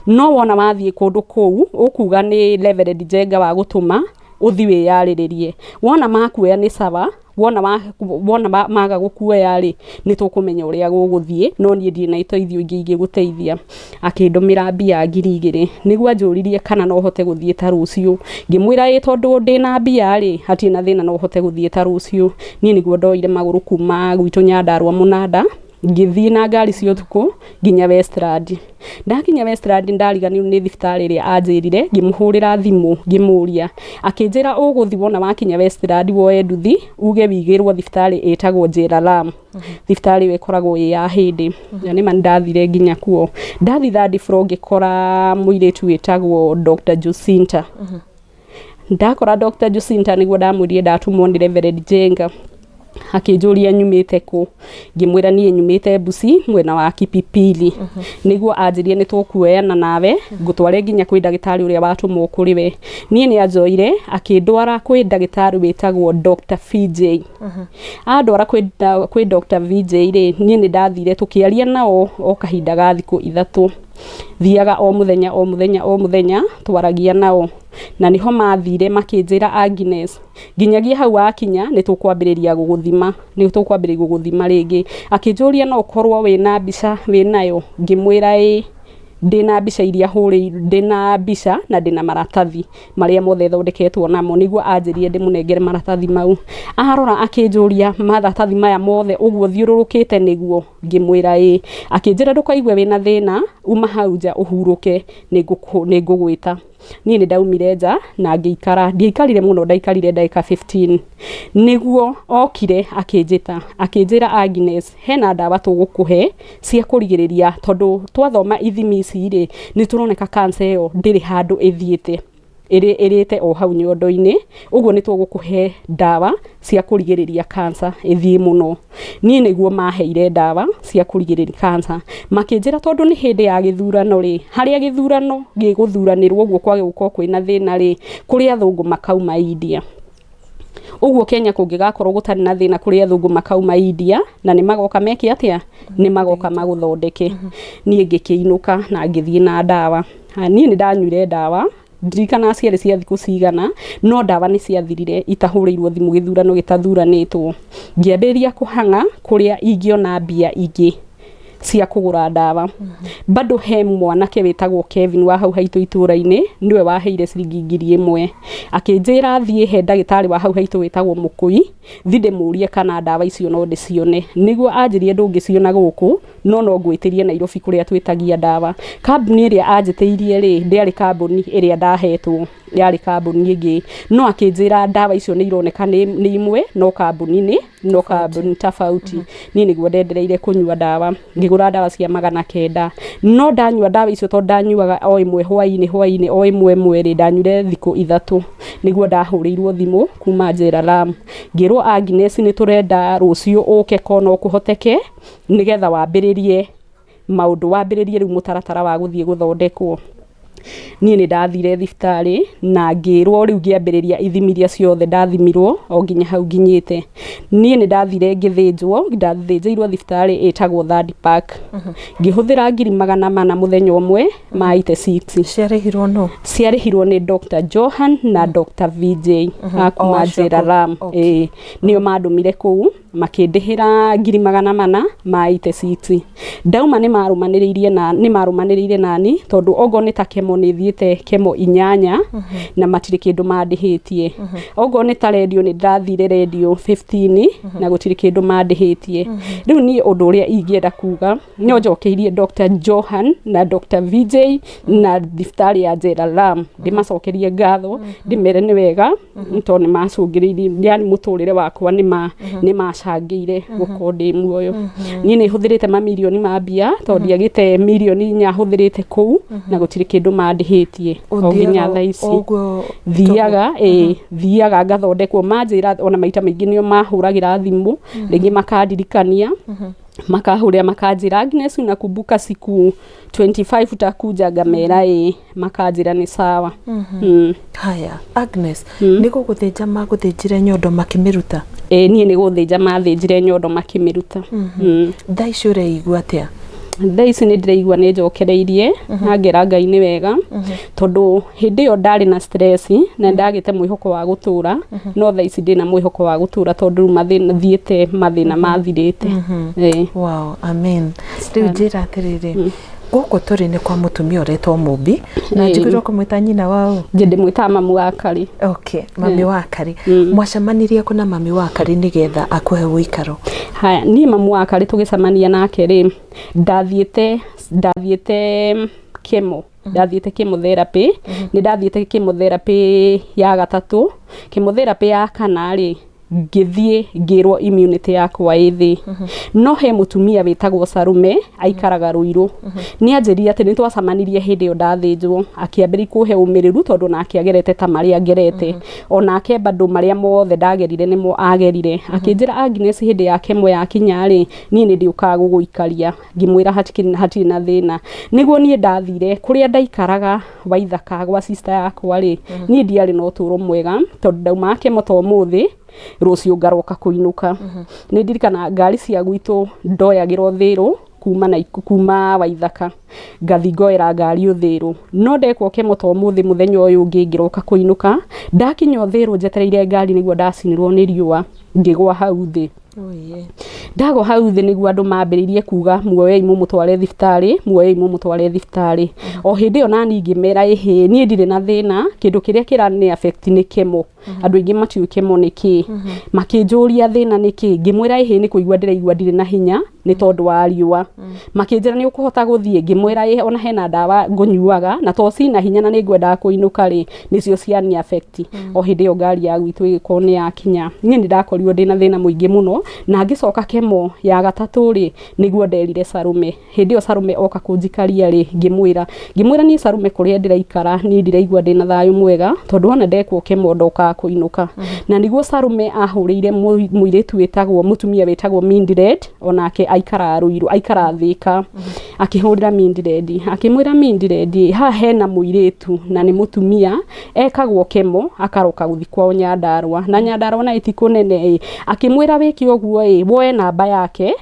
No wona wathiĩ kũndũ kũu ũkuga nĩ Reverend Jenga wa gũtũma ũthi wĩyarĩrĩrie. Wona makuoya nĩ sawa, wona maga gũkuoya rĩ nĩ tũkũmenya ũrĩa gũgũthiĩ, no niĩ ndirĩ na iteithio ingĩ ingĩgũteithia. Akĩndũmĩra mbia 2,000 nĩguo anjũririe kana no hote gũthiĩ ta rũciũ. Ngĩmwĩra ĩ tondũ ndĩna mbia rĩ hatirĩ na thĩna no hote gũthiĩ ta rũciũ. Niĩ nĩguo ndoire magũrũ kuma gwitũ Nyandarua Mũnanda ngĩthiĩ na ngari cia ũtukũ nginya Westland. Ndakinya Westland ndariganĩrwo nĩ thibitarĩ ĩrĩa anjĩrire, ngĩmũhũrĩra thimũ ngĩmũria. Akĩnjĩra ũgũthi wona wakinya Westland woe nduthi uge wigĩrwo thibitarĩ ĩtagwo Njera Lam. Thibitarĩ ĩyo ĩkoragwo ĩ ya hĩndĩ. Na nĩ ma ndathire nginya kuo. Ndathi third floor ngĩkora mũirĩtu wĩtagwo Dr. Jacinta. Ndakora Dr. Jacinta nĩguo ndamwĩrire ndatumwo nĩ Reverend Jenga. Akĩnjũria nyumĩte kũ, ngĩmwĩra niĩ nyumĩte Busi mwena wa KCPE I. Nĩguo anjĩrire nĩ tũkuoyana nawe ngũtware nginya kwĩ ndagĩtarĩ ũrĩa watũmwo kũrĩ we. Niĩ nĩ anjoire akĩndwara kwĩ ndagĩtarĩ wĩtagwo Dr. VJ. Andwara kwĩ Dr. VJ rĩ niĩ nĩ ndathire tũkĩaria nao o kahinda ga thikũ 3. Thiaga o mũthenya twaragia nao. Na niho mathire makĩnjĩra Agnes nginyagia hau wakinya nĩ tũkwambĩrĩria gũgũthima rĩngĩ. Akĩnjũria no ũkorwo wĩna mbica wĩnayo, ngĩmwĩra ĩ ndĩna mbica iria hũrĩirwo, ndĩna mbica na ndĩna maratathi marĩa mothe thondeketwo namo. Nĩguo anjĩrire ndĩmũnengere maratathi mau. Arora akĩnjũria maratathi maya mothe ũguo thiũrũrũkĩte nĩguo, ngĩmwĩra ĩ. Akĩnjĩra ndũkaigue wĩna thĩna, uma hau nja ũhurũke nĩngũgwĩta. Niĩ nĩ ndaumire nja na ngĩikara, ndiaikarire mũno, ndaikarire ndagĩka 15. Nĩguo okire akĩnjĩta akĩnjĩra Agnes hena ndawa tũgũkũhe cia kũrigĩrĩria tondũ twathoma ithimi ici rĩ nĩ tũroneka cancer ĩyo ndĩrĩ handũ ĩthiĩte, ĩrĩte o hau nyondo-inĩ. Ũguo nĩ tũgũkũhe ndawa cia kũrigĩrĩria cancer ĩthiĩ mũno. Niĩ nĩguo maheire ndawa cia kũrigĩrĩria cancer. Makĩnjĩra tondũ nĩ hĩndĩ ya gĩthurano rĩ, harĩa gĩthurano gĩgũthuranĩrwo ũguo kwage gũkorwo kwĩna thĩna rĩ, kũrĩa athũngũ makauma India. Ũguo Kenya kũngĩgakorwo gũtarĩ na thĩna kũrĩa athũngũ makauma India na nĩ magoka meke atĩa, nĩ magoka magũthondeke. Niĩ ngĩkĩinũka na ngĩthiĩ na ndawa. Niĩ nĩ ndanyuire ndawa, ndirikana ciarĩ cia thikũ cigana, no ndawa nĩ ciathirire itahũrĩirwo thimũ gĩthurano gĩtathuranĩtwo. Ngĩambĩrĩria kũhang'a kũrĩa ingĩona mbia ingĩ cia kũgũra ndawa. Bado he mwanake wĩtagwo Kevin wa hau haitũ itũra-inĩ niwe waheire ciringi 1,000. Akĩnjĩra thiĩ he ndagĩtarĩ wa hau haitũ wĩtagwo Mũkũi thi ndĩmũrie kana ndawa icio no ndĩcione. Nĩguo anjĩrire ndũngĩciona gũkũ no ngwĩtĩrie Nairobi kũrĩa twĩtagia ndawa. Kambuni ĩrĩa anjĩtĩirie rĩ ndĩarĩ kambuni ĩrĩa ndahetwo, yarĩ kambuni ĩngĩ. No akĩnjĩra ndawa icio nĩ ironeka nĩ imwe no kambuni tofauti. Niĩ nĩguo ndendereire kũnyua ndawa, ngĩgũra ndawa cia 900. No ndanyua ndawa icio tondũ ndanyuaga o ĩmwe hwainĩ o ĩmwe rĩ ndanyuire thikũ 3. Nĩguo ndahũrĩirwo thimũ kuma Njera Lam. Ngĩrwo Agnes nĩ tũrenda rũciũ ũke kono kũhoteke nĩgetha wambĩrĩrie maũndũ, wambĩrĩrie rĩu mũtaratara wa gũthiĩ gũthondekwo. Niĩ nĩ ndathire thibitarĩ na ngĩrwo rĩu ngĩambĩrĩria ithimi iria ciothe ndathimirwo o nginya hau nginyĩte. Niĩ nĩ ndathire ngĩthĩnjwo, ndathĩnjĩirwo thibitarĩ ĩtagwo Third Park. Ngĩhũthĩra 400 mũthenya ũmwe ma 86. Ciarĩhirwo no? Ciarĩhirwo nĩ Dr. Johan na Dr. VJ akuma Njera Lam. Nĩo mandũmire kũu makindihira 400 ma ITCT ndauma ni marumaniririe nani tondu ogo ni ta Chemo ni thiete Chemo 8 na matiri kindu mandihitie ogo ni ta radio ni ndathire radio 15 na gutiri kindu mandihitie riu ni undu uria ingienda kuga no njokeirie Dr. Johan na Dr. VJ na diftari ya Jeralam ndimacokerie ngatho ndimere ni wega to ni macungiririe yani muturire wakwa ni macangire gukondi muoyo ni ni huthirite mamilioni ma mbia to ndiagite milioni 4 huthirite kuu na gutiri kindu mandihitie o nginya thaa ici thiaga ngathondekwo manjira ona maita maingi nio mahuragira thimu ringi makandirikania makahuria makanjira Agnes unakumbuka siku 25 utakuja ngamera makanjira ni sawa haya Agnes niko guthinja maguthinjire nyondo makimiruta nie ni guthinja mathinjire nyondo makimiruta thaa ici ureigua atia thaa ici ni ndireigua ni njokereirie ngera Ngai ni wega tondu hindi yo ndari na stress na ndagite mwihoko wa gutura no thaa ici ndina mwihoko wa gutura tondu mathina thiete mathina mathirite wow amen riu njira atiriri guku turi ni kwa mutumia uretwo Mumbi na njigirwo kumwita nyina wao ndi mwita mamu wa Kari okay mami wa Kari mwacemanirie kuna mami wa Kari nigetha akuhe wikaro haya ni mamu wa Kari tugicemania nake ri ndathiete Chemo ndathiete chemotherapy ni ndathiete chemotherapy ya gatatu chemotherapy ya kana ri ngithie ngirwo immunity yakwa ithi no he mutumia witagwo Sarume aikaraga Ruiru ni anjiri ati ni twacamanirie hindi yo ndathinjwo akiambiri kuhe umiriru tondu nake agerete ta maria ngerete ona ke bado maria mothe ndagerire nimo agerire akinjira Agnes hindi ya Chemo ya kinyari ni ndiuka guguikaria ngimwira hati na thina niguo ni ndathire kuria ndaikaraga Waithaka gwa sister yakwa ri ni ndiari no turo mwega tondu ndauma Chemo to muthi rucio ngaroka kuinuka ni ndirikana ngari cia gwitu ndoyagirwo thiru kuma Waithaka ngathi ngoera ngari uthiru no ndekwo Chemo to muthi muthenya uyu ngiroka kuinuka ndakinya thiru njetereire ngari niguo ndacinirwo ni riua ngigwa hau thi ndago hau thi niguo andu mambiririe kuga muoyei mumutware thibitari o hindi yo nani ngimera ihi ni ndire na thina kindu kiria kirani affect ni Chemo andu ingi matiu Chemo niki makinjuria thina niki ngimwira ihi ni kuigua ndiraigua ndire na hinya ni tondu wa riua makinjira ni ukuhota guthie ngimwira ihi ona hena ndawa ngunyuaga na to sina hinya na ni ngwenda kuinuka ri nicio ciani affect o hindi yo ngari ya gwitu igikoni ya kinya ni ndakorirwo ndina thina muingi muno na ngicoka Chemo ya gatatu ri niguo nderire Sarume hindi yo Sarume oka kunjikaria ri ngimwira ni Sarume kuria ndiraikara ni ndiraigua ndina thayu mwega tondu ona ndekwo Chemo ndoka kuinuka na niguo Sarume ahurire muiritu wetagwo mutumia wetagwo Mindred onake aikara Ruiru aikara Thika akihurira Mindred akimwira Mindred ha hena muiritu na ni mutumia ekagwo Chemo akaroka guthikwa Nyandarua na Nyandarua na itiku nene akimwira wiki oguo woe namba yake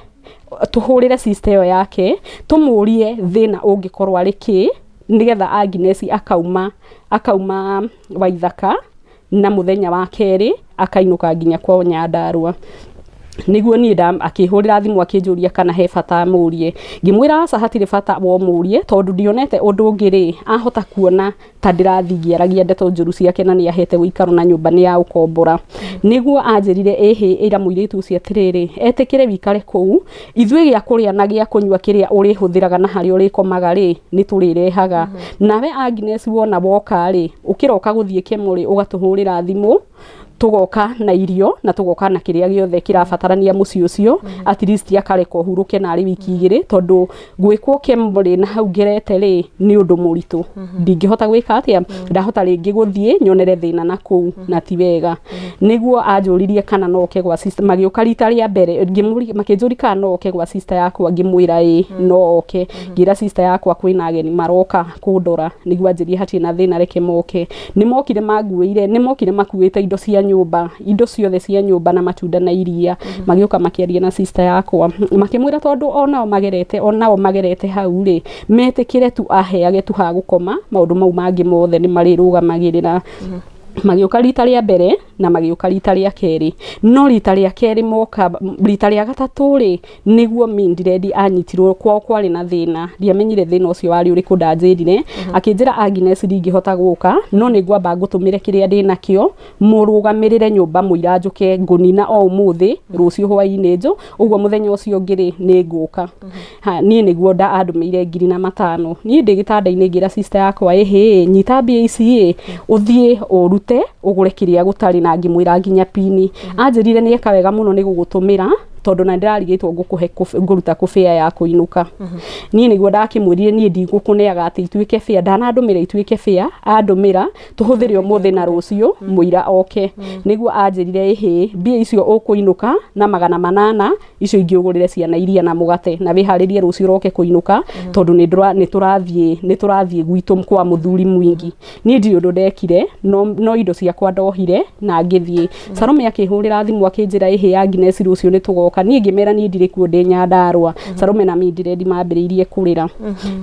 tuhurire sister yake tumurie thina ungikorwa riki nigetha Agnes akauma Waithaka na muthenya wa keri akainuka nginya kwa Nyandarua niguo ni akihurira thimu akinjuria kana he bata murie ngimwira aca hatire bata wo murie tondu ndionete undu ngiri ahota kuona ta ndirathigiaragia ndeto njuru ciake na ni ahete wikaro na nyumba ni ya ukombora niguo anjirire ira muiritu cia tiriri etikire wikare kuu ithwe gia kuria na gia kunywa kiria uri huthiraga na hari uri komaga ri ni turirehaga nawe Agnes wona woka ri ukiroka guthie Chemo ri ugatuhurira thimu tugoka na irio na tugoka na kiria giothe kirabatarania muci ucio at least yakareko huruke na ari wiki igiri tondu gwikwo Chemo ri na hau ngerete ri ni undu muritu ndingihota gwika atia ndahota ringi guthie nyonere thina na kuu na ti wega niguo anjuririe kana noke gwa sister magioka rita ria mbere ngimuri makinjuri kana noke gwa sister yakwa ngimwira no oke ngira sister yakwa kwina ageni maroka kundora niguo anjirie hati na thina reke moke nimokire maguire nimokire makuite indo cia nyumba indo ciothe cia nyumba na matunda na iria magioka makiaria na sister yakwa makimwira tondu onao magerete hau ri metikire tu aheage tu ha gukoma maundu mau mangi mothe ni marirugamagirira magioka rita ria mbere na magĩũka rita rĩa kerĩ, no rita rĩa kerĩ moka rita rĩa gatatũ rĩ nĩguo Mindiredi anyitirwo kwao kwarĩ na thĩna, ndiamenyire thĩna ũcio warĩ ũrĩkũ, ndanjĩrire akĩnjĩra Agnes ndingĩhota gũka no nĩngwamba ngũtũmĩre kĩrĩa ndĩ nakĩo mũrũgamĩrĩre nyũmba mũira njũke ngũnina o ũmũthĩ rũciũ hwaĩ-inĩ njũ, ũguo mũthenya ũcio ũngĩ rĩ nĩngũka. Niĩ nĩguo andũmĩire 5,000. Niĩ ndĩ gĩtanda-inĩ ngĩra sister yakwa nyita mbia ici ũthiĩ ũrute ũgũre kĩrĩa gũtarĩ, na ngĩmwĩra nginya pini. Anjĩrire nĩ eka wega mũno nĩ gũgũtũmĩra tondũ na ndirarigĩtwo ngũruta kũbĩa ya kũinũka. Niĩ nĩguo ndakĩmwĩrire niĩ ndigũkũneaga atĩ ituĩke bĩa, ndanandũmĩra ituĩke bĩa, andũmĩra tũhũthĩre ũmũthĩ na rũciũ mũira oke. Nĩguo anjĩrire mbia icio ũkũinũka na 800 icio ingĩũgũrĩre ciana iria na mũgate, na wĩharĩrie rũciũ roke kũinũka tondũ nĩ tũrathiĩ gwitũ kwa mũthuri mwingi. Niĩ ndirĩ ũndũ ndekire no indo ciakwa ndohire na ngĩthiĩ. Salome akĩhũrĩra thimũ akĩnjĩra Agnes rũciũ nĩ tũgoka. Niĩ ngĩmera niĩ ndirĩ kuo ndĩ Nyandarua. Salome na Mindiredi mambĩrĩirie kũrĩra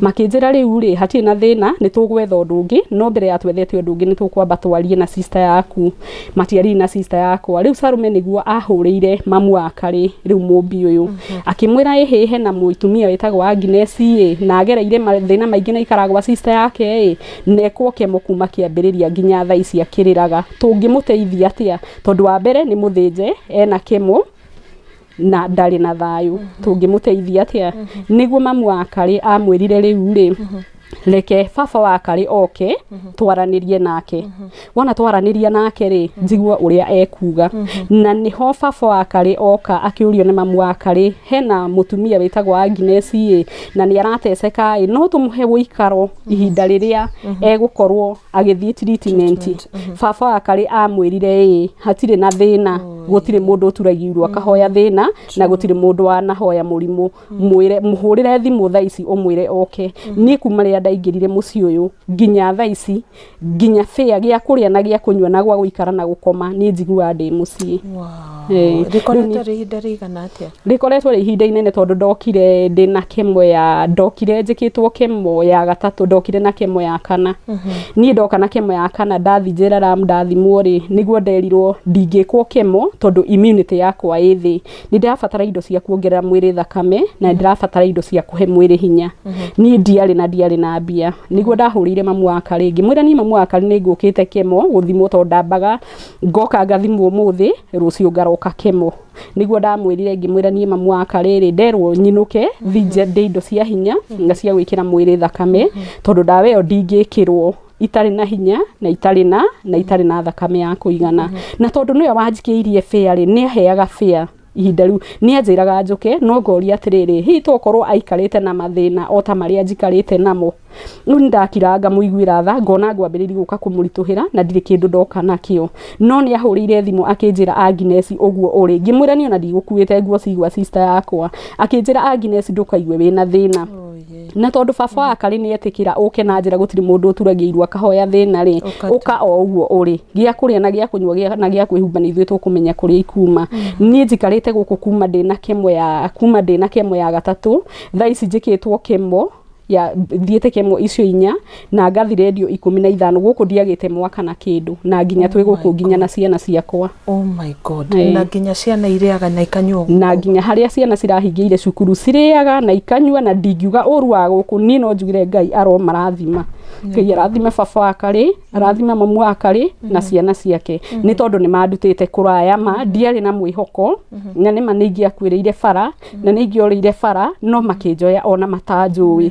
makĩnjĩra rĩu rĩ hatirĩ na thĩna nĩ tũgwetha ũndũ ũngĩ, no mbere ya twethete ũndũ ũngĩ nĩ tũkwamba twarie na sister yaku. Matiari na sister yakwa. Rĩu Salome nĩguo ahũrĩire mamu akarĩ rĩu Mumbi ũyũ akĩmwĩra hena mũtumia wĩtagwo Agnes na agereire thĩna maingĩ na ikaragwa sister yake nekwo Chemo kuma kĩambĩrĩria nginya thaa ici akĩrĩraga. Tũngĩmũteithia atĩa tondũ wa mbere nĩ mũthĩnje ena Chemo na ndarĩ na thayũ, tũngĩmũteithia atĩa? Nĩguo mamu akarĩ amwĩrire rĩu rĩ reke baba wa karĩ oke twaranĩrie nake. Wona twaranĩria nake rĩ njigua ũrĩa ekuga, na niho baba wa karĩ oka akĩũrio nĩ mamu wa karĩ hena mũtumia wĩtagwo Agnes na nĩ arateceka no tũmũhe ũikaro ihinda rĩrĩa egũkorwo agĩthiĩ treatment. Baba wa karĩ amwĩrire hatirĩ na thĩna, gũtirĩ mũndũ ũturagirwo akahoya thĩna na gũtirĩ mũndũ wanahoya mũrimũ. Mũhũrĩre thimũ thaa ici ũmwĩre oke. Niĩ kuma rĩrĩa ndaingĩrire mũciĩ ũyũ nginya thaa ici nginya fare gĩa kũrĩa na gĩa kũnyua na gwa gũikara na gũkoma niĩ njiguaga ndĩ mũciĩ. Rĩkoretwo rĩ ihinda rĩigana atĩa? Rĩkoretwo rĩ ihinda inene tondũ ndokire ndĩna ndokire njĩkĩtwo Chemo ya gatatũ, ndokire na Chemo ya kana. Niĩ ndoka na Chemo ya kana ndathi njĩra ndathimwo rĩ nĩguo nderirwo ndingĩkwo Chemo tondũ immunity yakwa ĩ thĩ. Nĩ ndĩrabatara indo cia kuongerera mwĩrĩ thakame na ndĩrabatara indo cia kũhe mwĩrĩ hinya. Niĩ ndiarĩ na mbia. Nĩguo ndahũrĩire mamu wa karĩ ngĩmwĩra niĩ mamu wa karĩ nĩ ngũkĩte Chemo gũthimwo tondũ ndambaga ngoka ngathimwo ũmũthĩ rũciũ ngaroka Chemo. Nĩguo ndamwĩrire ngĩmwĩra niĩ mamu wa karĩ rĩ nderwo nyinũke thiĩ indo cia hinya na cia gwĩkĩra mwĩrĩ thakame tondũ ndawa ĩyo ndingĩkĩrwo itarĩ na hinya na itarĩ na thakame ya kũigana. Na tondũ nĩwe wanjikĩirie fare rĩ nĩ aheaga fare ihinda rĩu nĩ anjĩraga njũke no ngoria atĩrĩrĩ hihi tokorwo aikarĩte na mathĩna o ta marĩa njikarĩte namo. Rĩu ndakiranga mũiguĩra tha ngona ngwambĩrĩria gũka kũmũritũhĩra na ndirĩ kĩndũ ndoka nakĩo. No nĩ ahũrĩire thimũ akĩnjĩra Agnes ũguo ũrĩ. Ngĩmwĩra niĩ ona ndigũkuĩte nguo cigwa sister yakwa. Akĩnjĩra Agnes ndũkaigue wĩna thĩna. Na tondũ baba wa karĩ nĩ etĩkĩra ũke na njĩra gũtirĩ mũndũ ũturagĩirwo akahoya thĩna rĩ ũka o ũguo ũrĩ. Gĩa kũrĩa na gĩa kũnyua na gĩa kwĩhumba nĩ ithuĩ tũkũmenya kũrĩa ikuma. Niĩ njikarĩte gũkũ kuma ndĩna Chemo ya gatatũ, thaa ici njĩkĩtwo Chemo thiĩte Chemo icio 4 na ngathi radio 15 gũkũ ndiagĩte mwaka na kĩndũ na nginya twĩ gũkũ nginya na ciana ciakwa. Oh my god. Na nginya ciana irĩaga na ikanyua na nginya harĩa ciana cirahingĩire cukuru cirĩaga na ikanyua na ndingiuga ũru wa gũkũ niĩ no njugire Ngai aromarathima. Ngai arathime baba wa karĩ, arathime mamu wa karĩ na ciana ciake. Nĩ tondũ nĩ mandutĩte kũraya ndiarĩ na mwĩhoko na nĩ ingĩakuĩrĩire bara na nĩ ingĩorĩire bara no makĩnjoya ona matanjũĩ.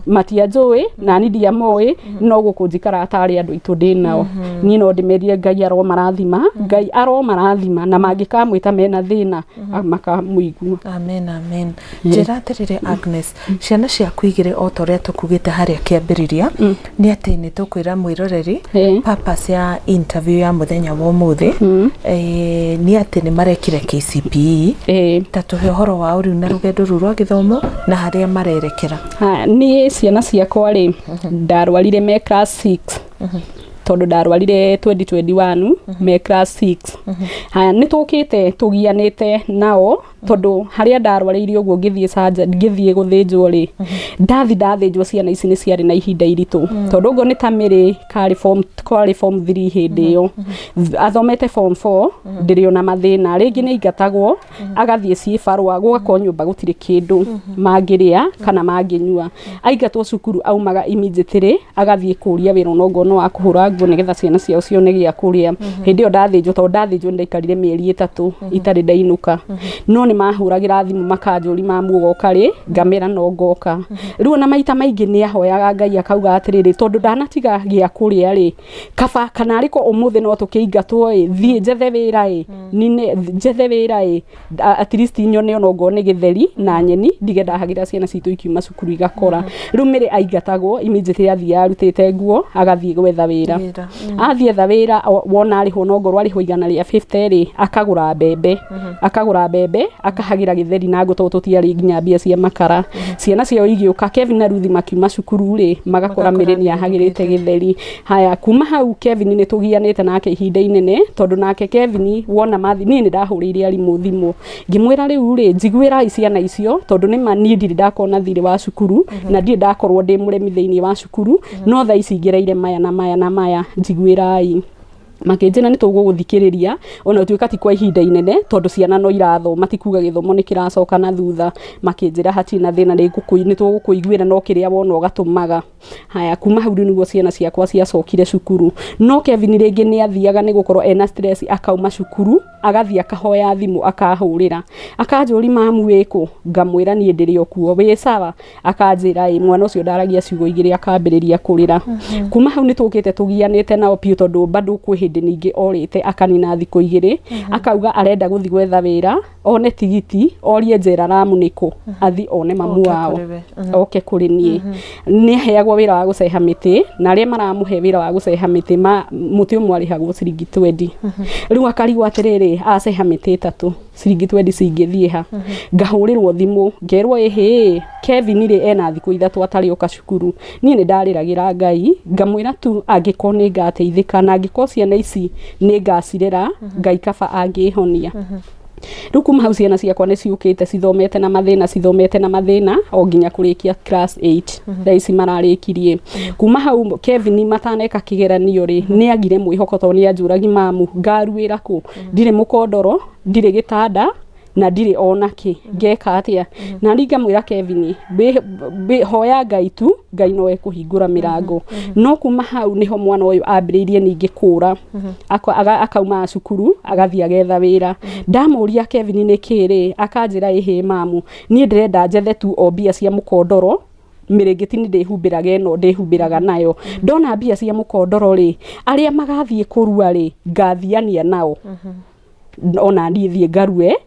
Matianjũĩ na niĩ ndiamoĩ no gũkũ njikara atarĩ andũ aitũ ndĩ nao. Niĩ no ndĩmerire Ngai aromarathima na mangĩkamwĩta mena thĩna makamũigua. Amen amen. Njĩra atĩrĩrĩ Agnes, ciana ciaku igĩrĩ o ta ũrĩa tũkugĩte harĩa kĩambĩrĩria nĩ atĩ nĩ tũkwĩra mwĩroreri purpose ya interview ya mũthenya wa ũmũthĩ nĩ atĩ nĩ marekire KCPE ta tũhe ũhoro wao rĩu na rũgendo rũu rwa gĩthomo na harĩa marerekera. Niĩ ciana ciakwa rĩ ndarwarire me class 6 tondũ ndarwarire 2021 me class 6. Nĩ tũkĩte tũgianĩte nao tondu haria ndarwariire uguo ngithie guthinjwo ri ndathinjwo ciana ici ni ciari na ihinda iritu tondu uguo ni ta Mary kari form 3 hindi yo athomete form 4 ndiri ona mathina ringi ni ingatagwo agathie cibarwa gugakwo nyumba gutiri kindu mangiria kana manginyua aingatwo cukuru aumaga immediately agathie kuria wira nogo no akuhura nguo nigetha ciana ciao cione gia kuria hindi yo ndathinjwo tondu ndathinjwo ndaikarire mieri 3 itari ndainuka no ni mahuragira thimu makanjuri mamuogoka ri ngamera no ngoka riu na maita maingi ni ahoyaga Ngai akauga atiriri tondu ndanatiga gia kuria ri kaba kana ariko umuthi no tukiingatwo thie njethe wira nine njethe wira at least nyone ono ngone githeri na nyeni ndige ndahagira ciana citu ikiuma cukuru igakora riu Mary aingatagwo immediately athia arutite nguo agathie gwetha wira athie etha wira wona ari ho no ngorwa ari ho igana ria 50 ri akagura mbembe akahagira githeri na ngoto tutiari nginya mbia cia makara ciana cio igiuka Kevin na Ruthi makiuma cukuru ri magakora Mary ni ahagirite githeri haya kuma hau Kevin ni tugianite nake ihinda inene tondu nake Kevin wona mathi ni ndahurire arimu thimu ngimwira riu ri njiguira ciana icio tondu ni mani ndiri ndakona thiri wa cukuru na ndiri ndakorwo ndi muremi thiini wa cukuru no tha ici ngereire maya njiguirai makinjina ni tuguguthikiriria ona tuika ti kwa ihinda inene tondu ciana no irathoma tikuga githomo ni kiracoka na thutha makinjira hatina thina ni tugukuiguira no kiria wona ugatumaga haya kuma hau niguo ciana ciakwa ciacokire cukuru no Kevin ringi ni athiaga ni gukorwo ena stress akauma cukuru agathia akahoya thimu akahurira akanjuri mamu wiku ngamwira ni ndiri okuo wi sawa akanjira mwana ucio ndaragia ciugo igiri akambiriria kurira kuma hau ni tukite tugianite na opio tondu bado kwi hindi ningi orite akanina thiku igiri akauga arenda guthi gwetha wira one tigiti orie njera ramuniko athi one mamu wao oke kuri nie ni heagwo wira wa guceha miti na aria maramuhe wira wa guceha miti muti umwe arihagwo ciringi 20 riu akarigwo atiriri aceha miti 3 ciringi 20 cingithie ha ngahurirwo thimu ngerwo ehe Kevin ri ena thiku 3 atari oka cukuru nie ni ndariragira Ngai ngamwira tu angikone ngateithika na angiko ciana ici ni ngacirera Ngai kaba angihonia riu kuma hau ciana ciakwa ni ciukite cithomete na mathina o nginya kurikia class 8 thaisi mararikirie kuma hau Kevin mataneka kigeranio ri ni agire mwihoko to ni anjuragi mamu ngaruira ku ndire mukondoro ndire gitanda na ndire ona ki ngeka atia na ringa mwira Kevin be hoya Ngai tu Ngai no ekuhingura mirango no kuma hau niho mwana uyu ambiririe ningi kura akauma cukuru agathia getha wira ndamuria Kevin ni kiri akanjira ehe mamu ni ndirenda njethe tu obia cia mukondoro mirengeti ni ndihumbiraga eno ndihumbiraga nayo ndona mbia cia mukondoro ri aria magathie kurua ri ngathiania nao ona ndithie ngarue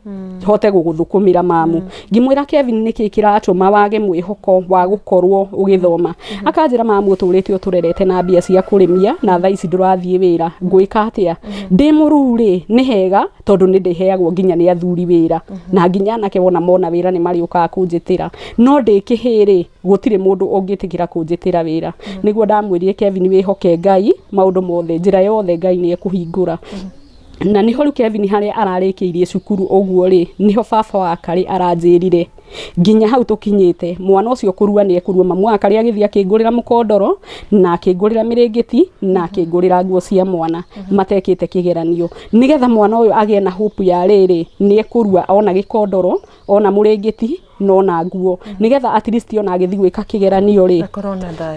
hote guguthukumira mamu ngimwira Kevin niki kiratuma wage mwihoko wa gukorwo ugithoma akanjira mamu uturite uturerete na mbia cia kurimia na tha ici ndurathie wira ngwika atia ndi mururi ni hega tondu ni ndiheagwo nginya ni athuri wira na nginya nake wona mona wira ni mariuka kunjitira no ndikihiri gutire mundu ungitikira kunjitira wira niguo ndamwirie Kevin wihoke Ngai maundu mothe njira yothe Ngai ni ekuhingura na niho riu Kevin haria ararikiirie cukuru uguo ri niho baba wa kari aranjirire nginya hau tukinyite mwana ucio kurua ni ekurua mamu akari agithia kingurira mukondoro na kingurira mirengeti na kingurira nguo cia mwana matekite kigeranio nigetha mwana uyu agie na hope ya riri ni ekurua ona gikondoro ona murengeti no na nguo nigetha at least ona agithi gwika kigeranio ri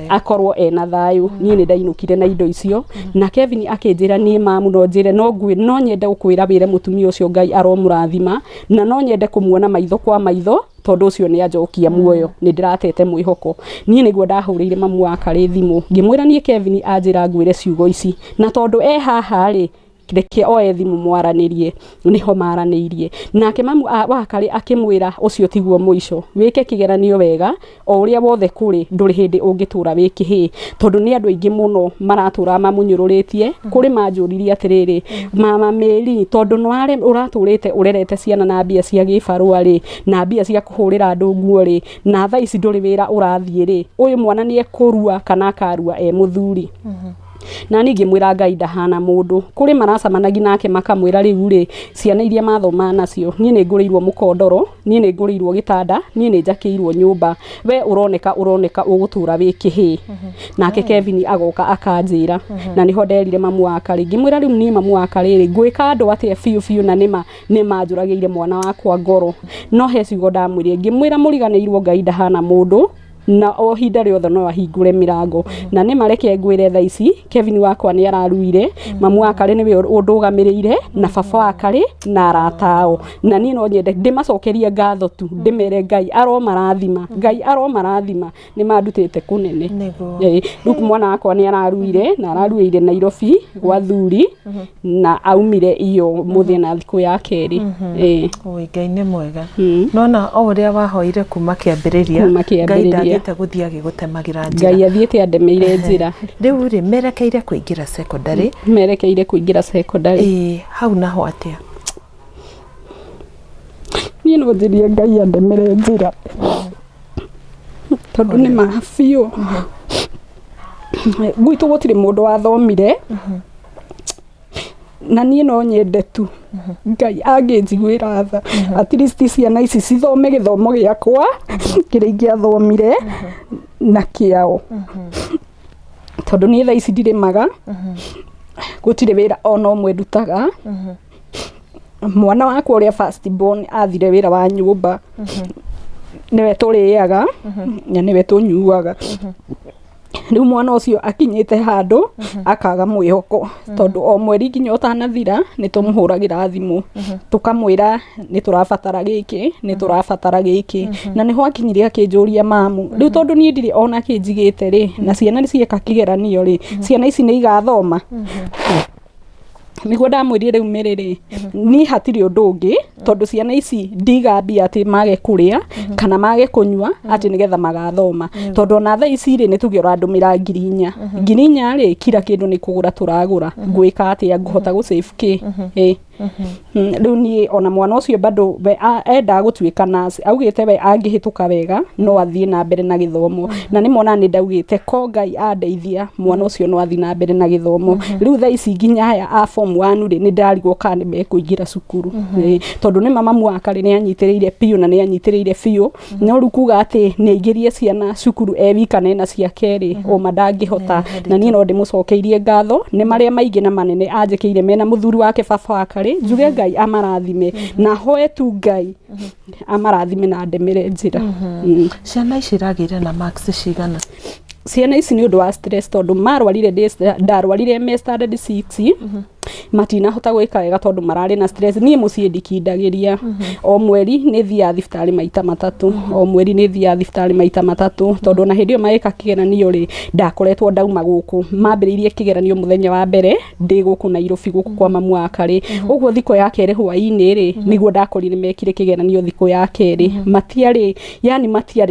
akorwo ena thayu nie ni ndainukire na indo icio na Kevin akinjira nie mamu no njire no nyende ukwira wire mutumia ucio Ngai aromurathima na no nyende kumuona maitho kwa maitho tondu ucio ni anjokia muoyo ni ndiratete mwihoko nie niguo ndahurire mamu wa kari thimu ngimwira nie Kevin anjira ngwire ciugo ici na tondu haha ri reke oe thimu mwaranirie niho maranirie nake mamu wa kari akimwira ucio tiguo muico wike kigeranio wega o uria wothe kuri nduri hindi ungitura wikihi tondu ni andu aingi muno maratura mamunyururitie kuri manjuririe atiriri mama Mary tondu nware uraturite urerete ciana na mbia cia gibarua ri na mbia cia kuhurira andu nguo ri na tha ici nduri wira urathie ri uyu mwana ni ekurua kana akarua muthuri na ningi mwira Ngai ndahana mundu kuri maracamanagia nake makamwira riu ri ciana iria mathoma nacio nie ni ngurirwo mukondoro nie ni ngurirwo gitanda nie ni njakirwo nyumba we uroneka ugutura wi kihi nake Kevin agoka akanjira na niho nderire mamu waka ringi mwira riu ni mamu waka riri gwika andu atia fiu na nima njuragiire mwana wakwa ngoro no hecigo ndamwire ngimwira muriganirwo Ngai ndahana mundu na o hinda riothe no ahingure mirango na ni mareke ngwire tha ici Kevin wakwa ni araruire mamu wakari niwe undugamirire na baba wakari na aratao na ni no nyende ndimacokerie ngatho tu ndimere Ngai aromarathima ni mandutite kunene ruku mwana wakwa ni araruire na araruire Nairobi gwa thuri na aumire iyo muthia na thiku ya keri oi Ngai ni mwega nona o uria wahoire kuma kiambiriria Ngai te guthia gigutemagira njira Ngai athiete andemeire njira riu ri merekeire kuingira secondary hau naho atia ni no thirie Ngai andemere njira tondu ni mafio gwitu gutire mundu wathomire na nie no nyende tu Ngai anginjiguira tha at least ciana ici cithome githomo giakwa kiria ingiathomire na kiao tondu nie tha ici ndirimaga gutire wira ona umwe ndutaga mwana wakwa uria first born athire wira wa nyumba niwe turiaga na niwe tunyuaga riu mwana ucio akinyite handu akaga mwihoko tondu o mweri nginya utanathira ni tumuhuragira thimu tukamwira ni turabatara giki na niho akinyiria akinjuria mamu riu tondu ni ndiri ona kinjigite ri na ciana ni cieka kigeranio ri ciana ici ni igathoma niguo ndamwirire riu miriri ni hatiri undu ungi tondu ciana ici ndigambia ati mage kuria kana mage kunywa ati nigetha magathoma tondu na tha ici ri ni tuge urandumira ngiri inya ri kira kindu ni kugura turagura ngwika ati nguhota gu save ki riu ni ona mwana ucio bado enda gutuika nurse augite we angihituka wega no athie na mbere na githomo na ni mona ni ndaugite ko Ngai andeithia mwana ucio no athie na mbere na githomo riu tha ici nginya haya a form 1 ri ni ndarigwo kana be kuingira cukuru tondu ni mamu wakari ni anyitiriire piu na ni anyitiriire fiu no rukuga ati ni ingirie ciana cukuru wika na cia keri o madangihota na ni no ndimucokeirie ngatho ni maria maingi na manene anjikiire mena muthuri wake baba wakari njuge Ngai amarathime na hoe tu Ngai amarathime na ndemere njira ciana ici iragire na marks cigana ciana ici ni undu wa stress tondu marwarire ndarwarire me standard 6 matina hota gwika wega tondu marari na stress nie mucie ndikindagiria o mweri ni thia thibitari maita matatu tondu na hindio maika kigeranio ri ndakoretwo ndauma guku mambiririe kigeranio muthenya wa mbere ndi guku Nairobi guku kwa mamu wakari uguo thiko ya keri hwaini ri niguo ndakorire mekire kigeranio thiko ya keri matiari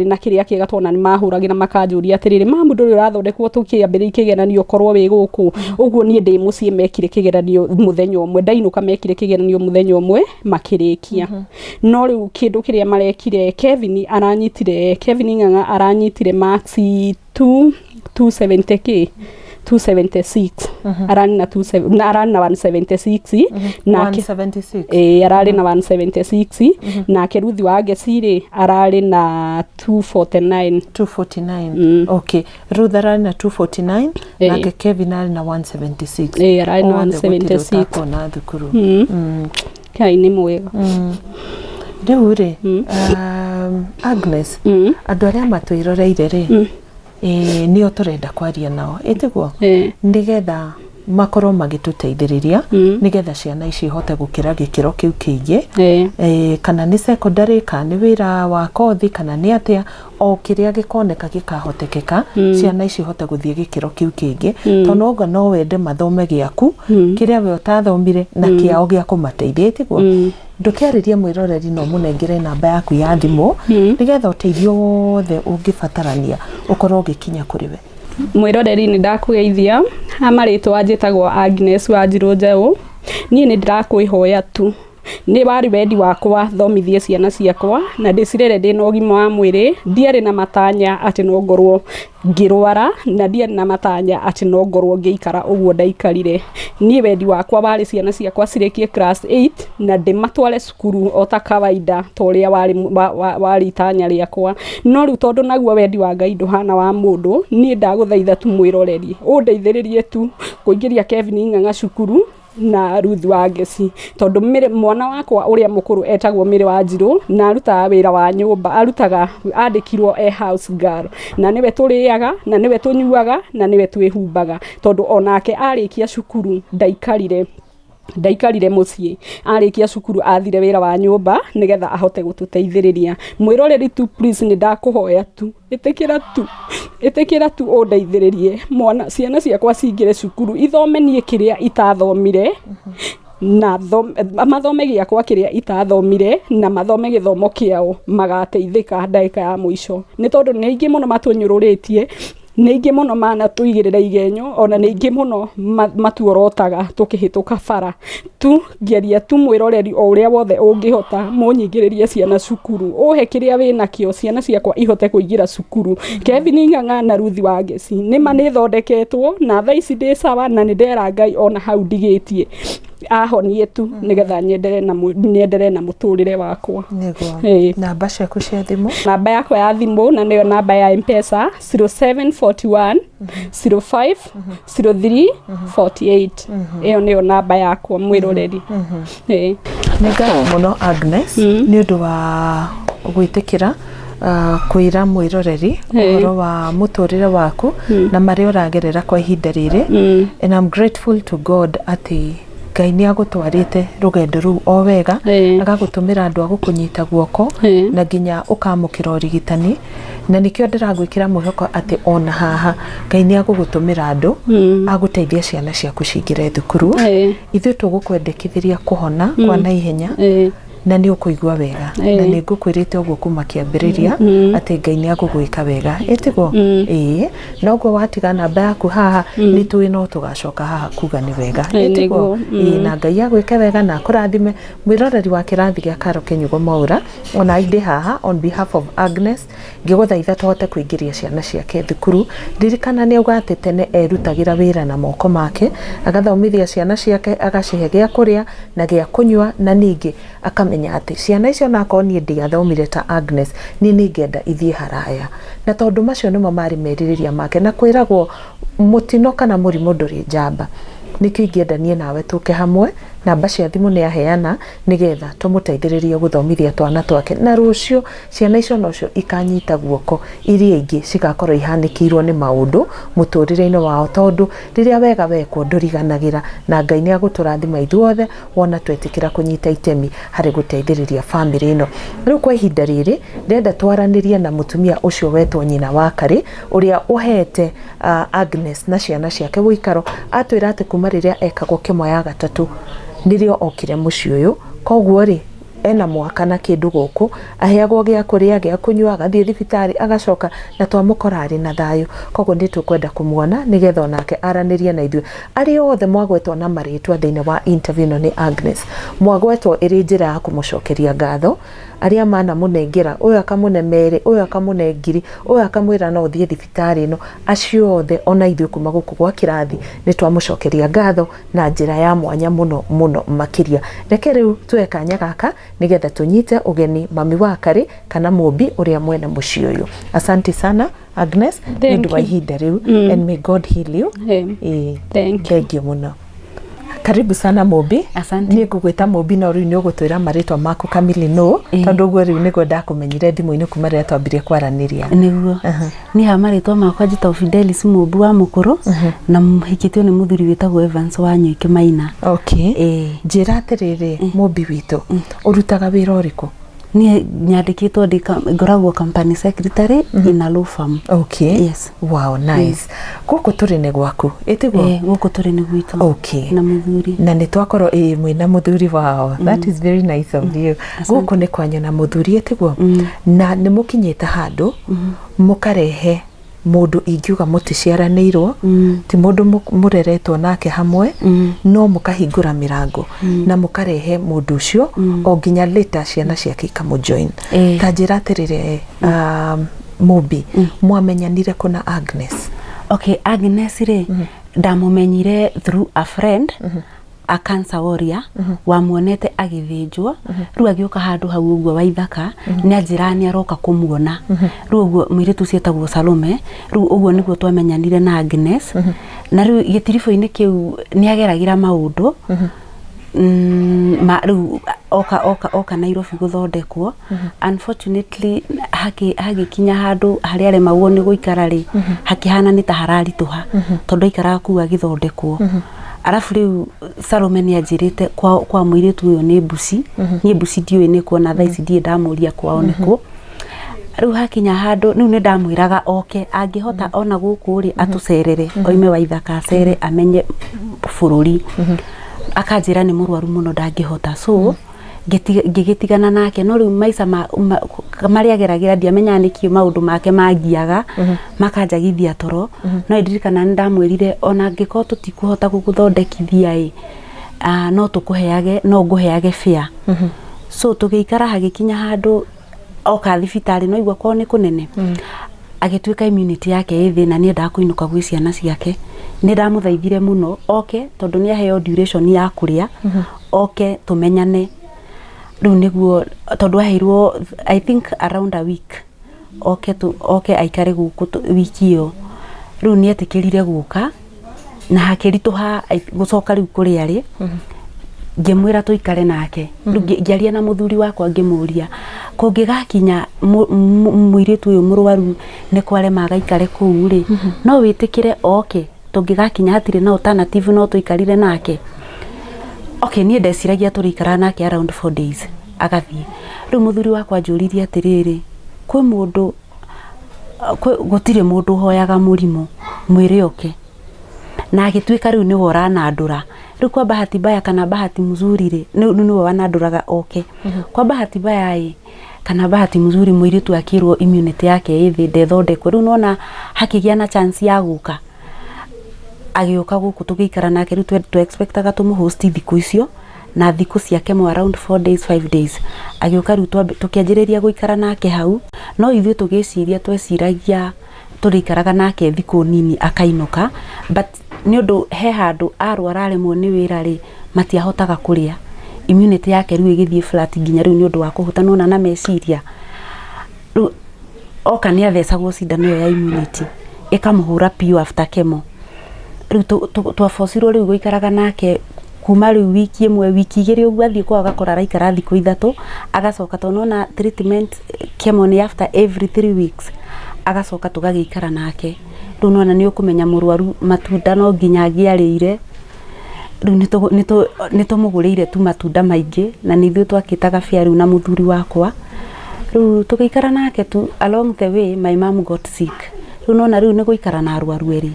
na kiria kiega tona ni mahuragira makanjuria atiriri mamu nduri urathondekwo tukiambiririe kigeranio korwo wi guku uguo nie ndi mucie mekire kigeranio muthenya umwe ndainuka mekire kigeranio muthenya umwe makirikia no riu kindu kiria marekire Kevin Ng'ang'a aranyitire marks 270k 276 arani na 176 na 176 arari na 176 na Kiruthi wa Gesire arari na 249 okay Ruth arari na 249 na Kevin arari na 176 arari na 176 na thukuru kai ni mwega riu ri Agnes andu aria matwiroreire ri nio turenda kwaria nao itiguo ndigetha makorwo magituteithiriria nigetha ciana ici hote gukira gikiro kiu kingi kana ni secondary kana ni wira wa kothi kana ni atia o kiria gikoneka gikahotekeka ciana ici hote guthie gikiro kiu kingi tondu oga no wende mathome giaku kiria we utathomire na kiao gia kumateithia itiguo ndukiaririe mwiroreri no munengere namba yaku ya thimu nigetha uteithio wothe ungibatarania ukorwo gikinya kuri we mwiroreri ni ndakugeithia amaritwa njitagwo Agnes Wanjiru nie ni ndirakwihoya tu nĩ wari wendi wakwa thomithie ciana ciakwa na ndĩcirere ndĩna ũgima wa mwĩrĩ, ndiarĩ na matanya atĩ no ngorwo ngĩrwara na ndiarĩ na matanya atĩ no ngorwo ngĩikara ũguo ndaikarire. Niĩ wendi wakwa warĩ ciana ciakwa cirĩkie class 8 na ndĩmatware cukuru o ta kawaida ta ũrĩa warĩ itanya rĩakwa. No rĩu tondũ naguo wendi wa Ngai ndũhana wa mũndũ, niĩ ndagũthaitha tu mwĩroreri ũndeithĩrĩrie tu kũingĩria Kevin Ng'ang'a cukuru na Ruth wa Ngeci, tondũ mwana wakwa ũrĩa mũkũrũ etagwo Mĩrĩ Wanjiru na arutaga wĩra wa nyũmba, andĩkirwo house girl, na nĩwe tũrĩaga na nĩwe tũnyuaga na nĩwe twĩhumbaga, tondũ onake arĩkia cukuru ndaikarire mũciĩ, arĩkia cukuru athire wĩra wa nyũmba nĩgetha ahote gũtũteithĩrĩria. Mwĩroreri tu please nĩ ndakũhoya tu ĩtĩkĩra tu ũndeithĩrĩrie ciana ciakwa cingĩre cukuru ithomenie kĩrĩa itathomire na mathome gĩakwa kĩrĩa itathomire na mathome gĩthomo kĩao magateithĩka ndagĩka ya mũico, nĩ tondũ nĩ aingĩ mũno matũnyũrũrĩtie, nĩ aingĩ mũno manatũigĩrĩra igenyo, ona nĩ aingĩ mũno matuorotaga tũkĩhĩtũka bara. Tu ngeria tu mwĩroreri o ũrĩa wothe ũngĩhota mũnyingĩrĩrie ciana cukuru, ũhe kĩrĩa wĩnakĩo ciana ciakwa ihote kũingĩra cukuru. Kevin Ng'ang'a na Ruth wa Ngeci nĩma nĩ thondeketwo na thaa ici ndĩ sawa na nĩ ndera Ngai ona hau ndigĩtie ahonie tu nĩgetha nyendere na mũtũrĩre wakwa. Nĩguo. Namba ciaku cia thimũ? Namba yakwa ya thimũ na nĩyo namba ya M-Pesa 0741 05 03 48. Ĩyo nĩyo namba yakwa mwĩroreri. Nĩ ngatho mũno Agnes nĩ ũndũ wa gwĩtĩkĩra kwĩra mwĩroreri ũhoro wa mũtũrĩre waku na marĩa ũragerera kwa ihinda rĩrĩ, and I'm grateful to God atĩ Ngai nĩ agũtwarĩte rũgendo rũu o wega, agagũtũmĩra andũ a gũkũnyita guoko na nginya ũkamũkĩra ũrigitani, na nĩkĩo ndĩragwĩkĩra mwĩhoko atĩ ona haha Ngai nĩ agũgũtũmĩra andũ agũteithia ciana ciaku cingĩre thukuru. Ithuĩ tũgũkwendekithĩria kũhona kwa naihenya na nĩ ũkũigua wega, na nĩ ngũkwĩrĩte ũguo kuma kĩambĩrĩria atĩ Ngai nĩ agũgwĩka wega. Ĩtiguo? Na ũguo watiga namba yaku haha nĩ tũĩ no tũgacoka haha kuga nĩ wega. Ĩtiguo? Na Ngai agwĩke wega na akũrathime. Mwĩroreri wa kĩrathi gĩa Karo Kĩnyugo MWAURA, ona ndĩ haha on behalf of Agnes ngĩgũthaitha tũhote kũingĩria ciana ciake thukuru. Ririkana nĩ auga atĩ tene erutagĩra wĩra na moko make, agathomithia ciana ciake, agacihe gĩa kũrĩa na gĩa kũnyua, na ningĩ akamenya atĩ ciana icio nakorwo niĩ ndiathomire ta Agnes niĩ nĩngĩenda ithiĩ haraya. Na tondũ macio nĩmo marĩ merirĩria make, na kwĩragwo mũtino kana mũrimũ ndũrĩ njamba, nĩkĩo ingĩenda niĩ nawe tũke hamwe. Namba cia thimũ nĩ aheana nĩgetha tũmũteithĩrĩrie gũthomithia twana twake, na rũciũ ciana icio nocio ikanyita guoko iria ingĩ cigakorwo ihanĩkĩirwo nĩ maũndũ mũtũrĩre-inĩ wao, tondũ rĩrĩa wega wekwo ndũriganagĩra, na Ngai nĩ agũtũrathima ithuothe wona twetĩkĩra kũnyita itemi harĩ gũteithĩrĩria bamĩrĩ ĩno. Rĩu kwa ihinda rĩrĩ ndĩrenda twaranĩrie na mũtumia ũcio wetwo nyina wa Karĩ, ũrĩa ũhete Agnes na ciana ciake wũikaro. Atwĩra atĩ kuma rĩrĩa ekagwo kĩmo ya gatatũ nĩrĩo okire mũciĩ ũyũ, koguo rĩ ena mwaka na kĩndũ gũkũ, aheagwo gĩa kũrĩa, gĩa kũnyua, agathiĩ thibitarĩ, agacoka, na twamũkora arĩ na thayũ. Koguo nĩ tũkwenda kũmuona nĩgetha onake aranĩrie na ithuĩ. Arĩa othe mwagwetwo na marĩtwa thĩinĩ wa interview ĩno nĩ Agnes, mwagwetwo ĩrĩ njĩra ya kũmũcokeria ngatho. Arĩa manamũnengera, ũyũ akamũne merĩ, ũyũ akamũne ngiri, ũyũ akamwĩra no ũthiĩ thibitarĩ ĩno, acio othe ona ithuĩ kuma gũkũ gwa kĩrathi nĩ twamũcokeria ngatho na njĩra ya mwanya mũno mũno makĩria. Reke rĩu tuoe kanya gaka nĩgetha tũnyite ũgeni mami wa Karĩ kana Mumbi ũrĩa mwene mũciĩ ũyũ. Asante sana Agnes nĩ ũndũ wa ihinda rĩu, and may God heal you. Thank you mũno. Karibu sana Mumbi. Asante. Niĩ ngũgwĩta Mumbi na rĩu nĩ ũgũtwĩra marĩtwa maku kamili no, tondũ ũguo rĩu nĩguo ndakũmenyire thimũ-inĩ kuma rĩrĩa twambirie kwaranĩria. Nĩguo. Nĩ ha marĩtwa makwa njĩtagwo Fidelis Mumbi wa mũkũrũ, na mũhikĩtio nĩ mũthuri wĩtagwo Evans wa Nyuki Maina. Okay. Njĩra atĩrĩrĩ Mumbi witũ, ũrutaga wĩra ũrĩkũ? Niĩ nyandĩkĩtwo ngoragwo company secretary in a law firm. Okay. Yes. Wow, nice. Gũkũ tũrĩ nĩ gwaku, ĩtiguo? Gũkũ tũrĩ nĩ gwitũ. Okay. Na mũthuri. Na nĩ twakorwo mwĩna mũthuri wao. That is very nice of you. Gũkũ nĩ kwanyu na mũthuri, ĩtiguo? Na nĩ mũkinyĩte handũ mũkarehe mundu ingiuga muticiaranirwo ti mundu mureretwo nake hamwe no mukahingura mirango na mukarehe mundu ucio o nginya later ciana ciake ikamujoin ta njira atirire Mumbi mwamenyanire kuna Agnes? Okay, Agnes re ndamumenyire through a friend a cancer warrior wamuonete agithinjwo riu agioka handu hau uguo waithaka ni njirani aroka kumuona riu uguo mwiritu cietagwo Salome riu uguo niguo twamenyanire na Agnes na riu gitiribo-ini kiu ni ageragira maundu riu oka Nairobi guthondekwo unfortunately hagikinya handu hari are maguo ni guikara ri hakihana ni ta hararituha tondu ikara ku agithondekwo arafu riu Salome ni anjirite kwa mwiritu uyo ni mbuci ni mbuci ndiwe ni kuona thaici ndie ndamuria kwao niku riu hakinya handu riu ni ndamwiraga oke angihota ona guku ri atucerere oime waithaka acere amenye bururi akanjira ni murwaru muno ndangihota so gigitigana nake no riu maica mari ageragira ndiamenya nikio maundu make magiaga makanjagithia toro no ndirikana ndamwirire ona ngiko tutikuhota guguthondekithia no tukuheage no nguheage fia so tugiikara hagikinya handu oka thibitari no igwa kwao ni kunene agituika immunity yake ithi na ni ndakuinuka gwi ciana ciake ni ndamuthaithire muno oke tondu ni aheo duration ya kuria oke tumenyane riu niguo tondu aheirwo I think around a week oke aikare guku wiki iyo riu ni etikirire guka na hakirituha gucoka riu kuri ari ngimwira tuikare nake riu ngiaria na muthuri wakwa ngimuria kungigakinya mwiritu uyu murwaru ni kware magaikare kuu ri no witikire oke tungigakinya hatire na alternative no tuikarire nake okay ni ndeciragia turikara nake around 4 days agathie riu muthuri wakwa njuririe atiriri kwi mundu gutire mundu hoyaga murimo mwire oke na agituika riu ni wora na ndura riu kwa bahati mbaya kana bahati mzuri ri ni wananduraga oke kwa bahati mbaya kana bahati mzuri mwiritu akirwo immunity yake ithi ndethondekwo riu nona hakigia na chance ya guka agioka guku tugiikara nake riu tu expectaga tumuhost thiku icio na thiku ciake mo around 4 days 5 days agioka riu tukianjiriria guikara nake hau no ithuĩ tugiciria tweciragia turikaraga nake thiku nini akainuka but ni undu he handu arwara remwo ni wira ri matiahotaga kuria immunity yake riu igithie flat nginya riu ni undu wa kuhutanwa na meciria riu oka ni athecagwo cindano ya immunity ikamuhura pio after chemo riu twafocirwo riu guikaraga nake kuma riu wiki imwe wiki igiri uguo athie kwa agakora raikara thiku 3 agacoka tonona treatment chemo ni after every 3 weeks agacoka tugagiikara nake riu nona ni ukumenya murwaru matunda no nginya agiarire riu nitumugurire tu matunda maingi na nithu twakitaga fia riu na muthuri wakwa riu tugiikara nake tu along the way my mom got sick riu nona riu ni guikara na arwaru eri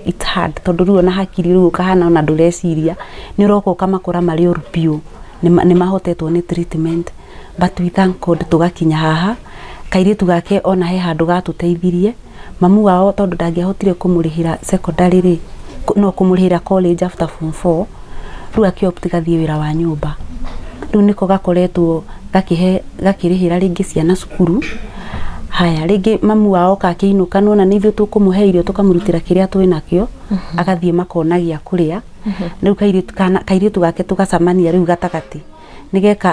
it's hard tondu riu na hakiri riu kahana ona ndureciria ni roko kamakora mari orupio ni mahotetwo ni treatment but we thank God tugakinya haha kairitu gake ona he handu gatuteithirie mamu wao tondu ndangihotire kumurihira secondary ri no kumurihira college after form 4 riu akiopt gathie wira wa nyumba riu niko gakoretwo gakirihira ringi ciana cukuru haya ringi mamu wao kakiinuka nona ni ithu tukumuheirio tukamurutira kiria twinakio agathie makonagia kuria riu kairitu gake tugacamania riu gatagati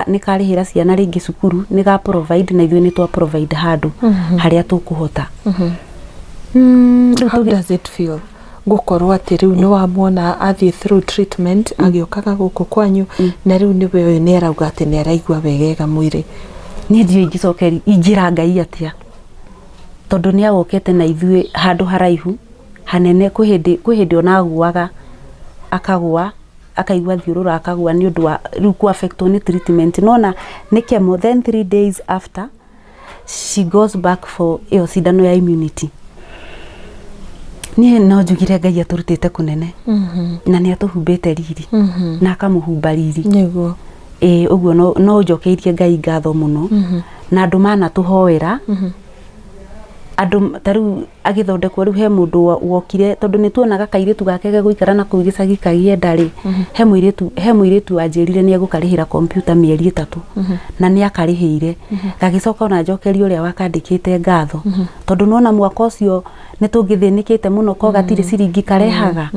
nikarihira ciana ringi cukuru niga provide na ithu ni twa provide handu haria tukuhota how does it feel gukorwo ati riu ni wamwona athie through treatment agiokaga guku kwanyu na riu ni we ni arauga ati ni araigua wegega mwiri ni ndio ingicokeri ingira Ngai atia tondu ni agokete na ithuĩ handu haraihu hanene kwihindi ona aguaga akagwa akaigua thiurura akagwa ni undu wa riu ku affect ni treatment nona ni chemo then 3 days after she goes back for iyo cindano ya immunity ni no njugire Ngai aturutite kunene na ni atuhumbite riri na akamuhumba riri niguo uguo no njokeirie Ngai ngatho muno na andu mana tuhoera andu taru agithondekwo riu he mundu wokire tondu ni tuonaga kairitu gake guikara na kuu gicagi kagienda ri he muiritu anjirire ni egukarihira computer mieri 3 na ni akarihire gagicoka ona njokeri uria wakandikite ngatho tondu nona mwaka ucio ni tungithinikite muno ko gatiri ciringi karehaga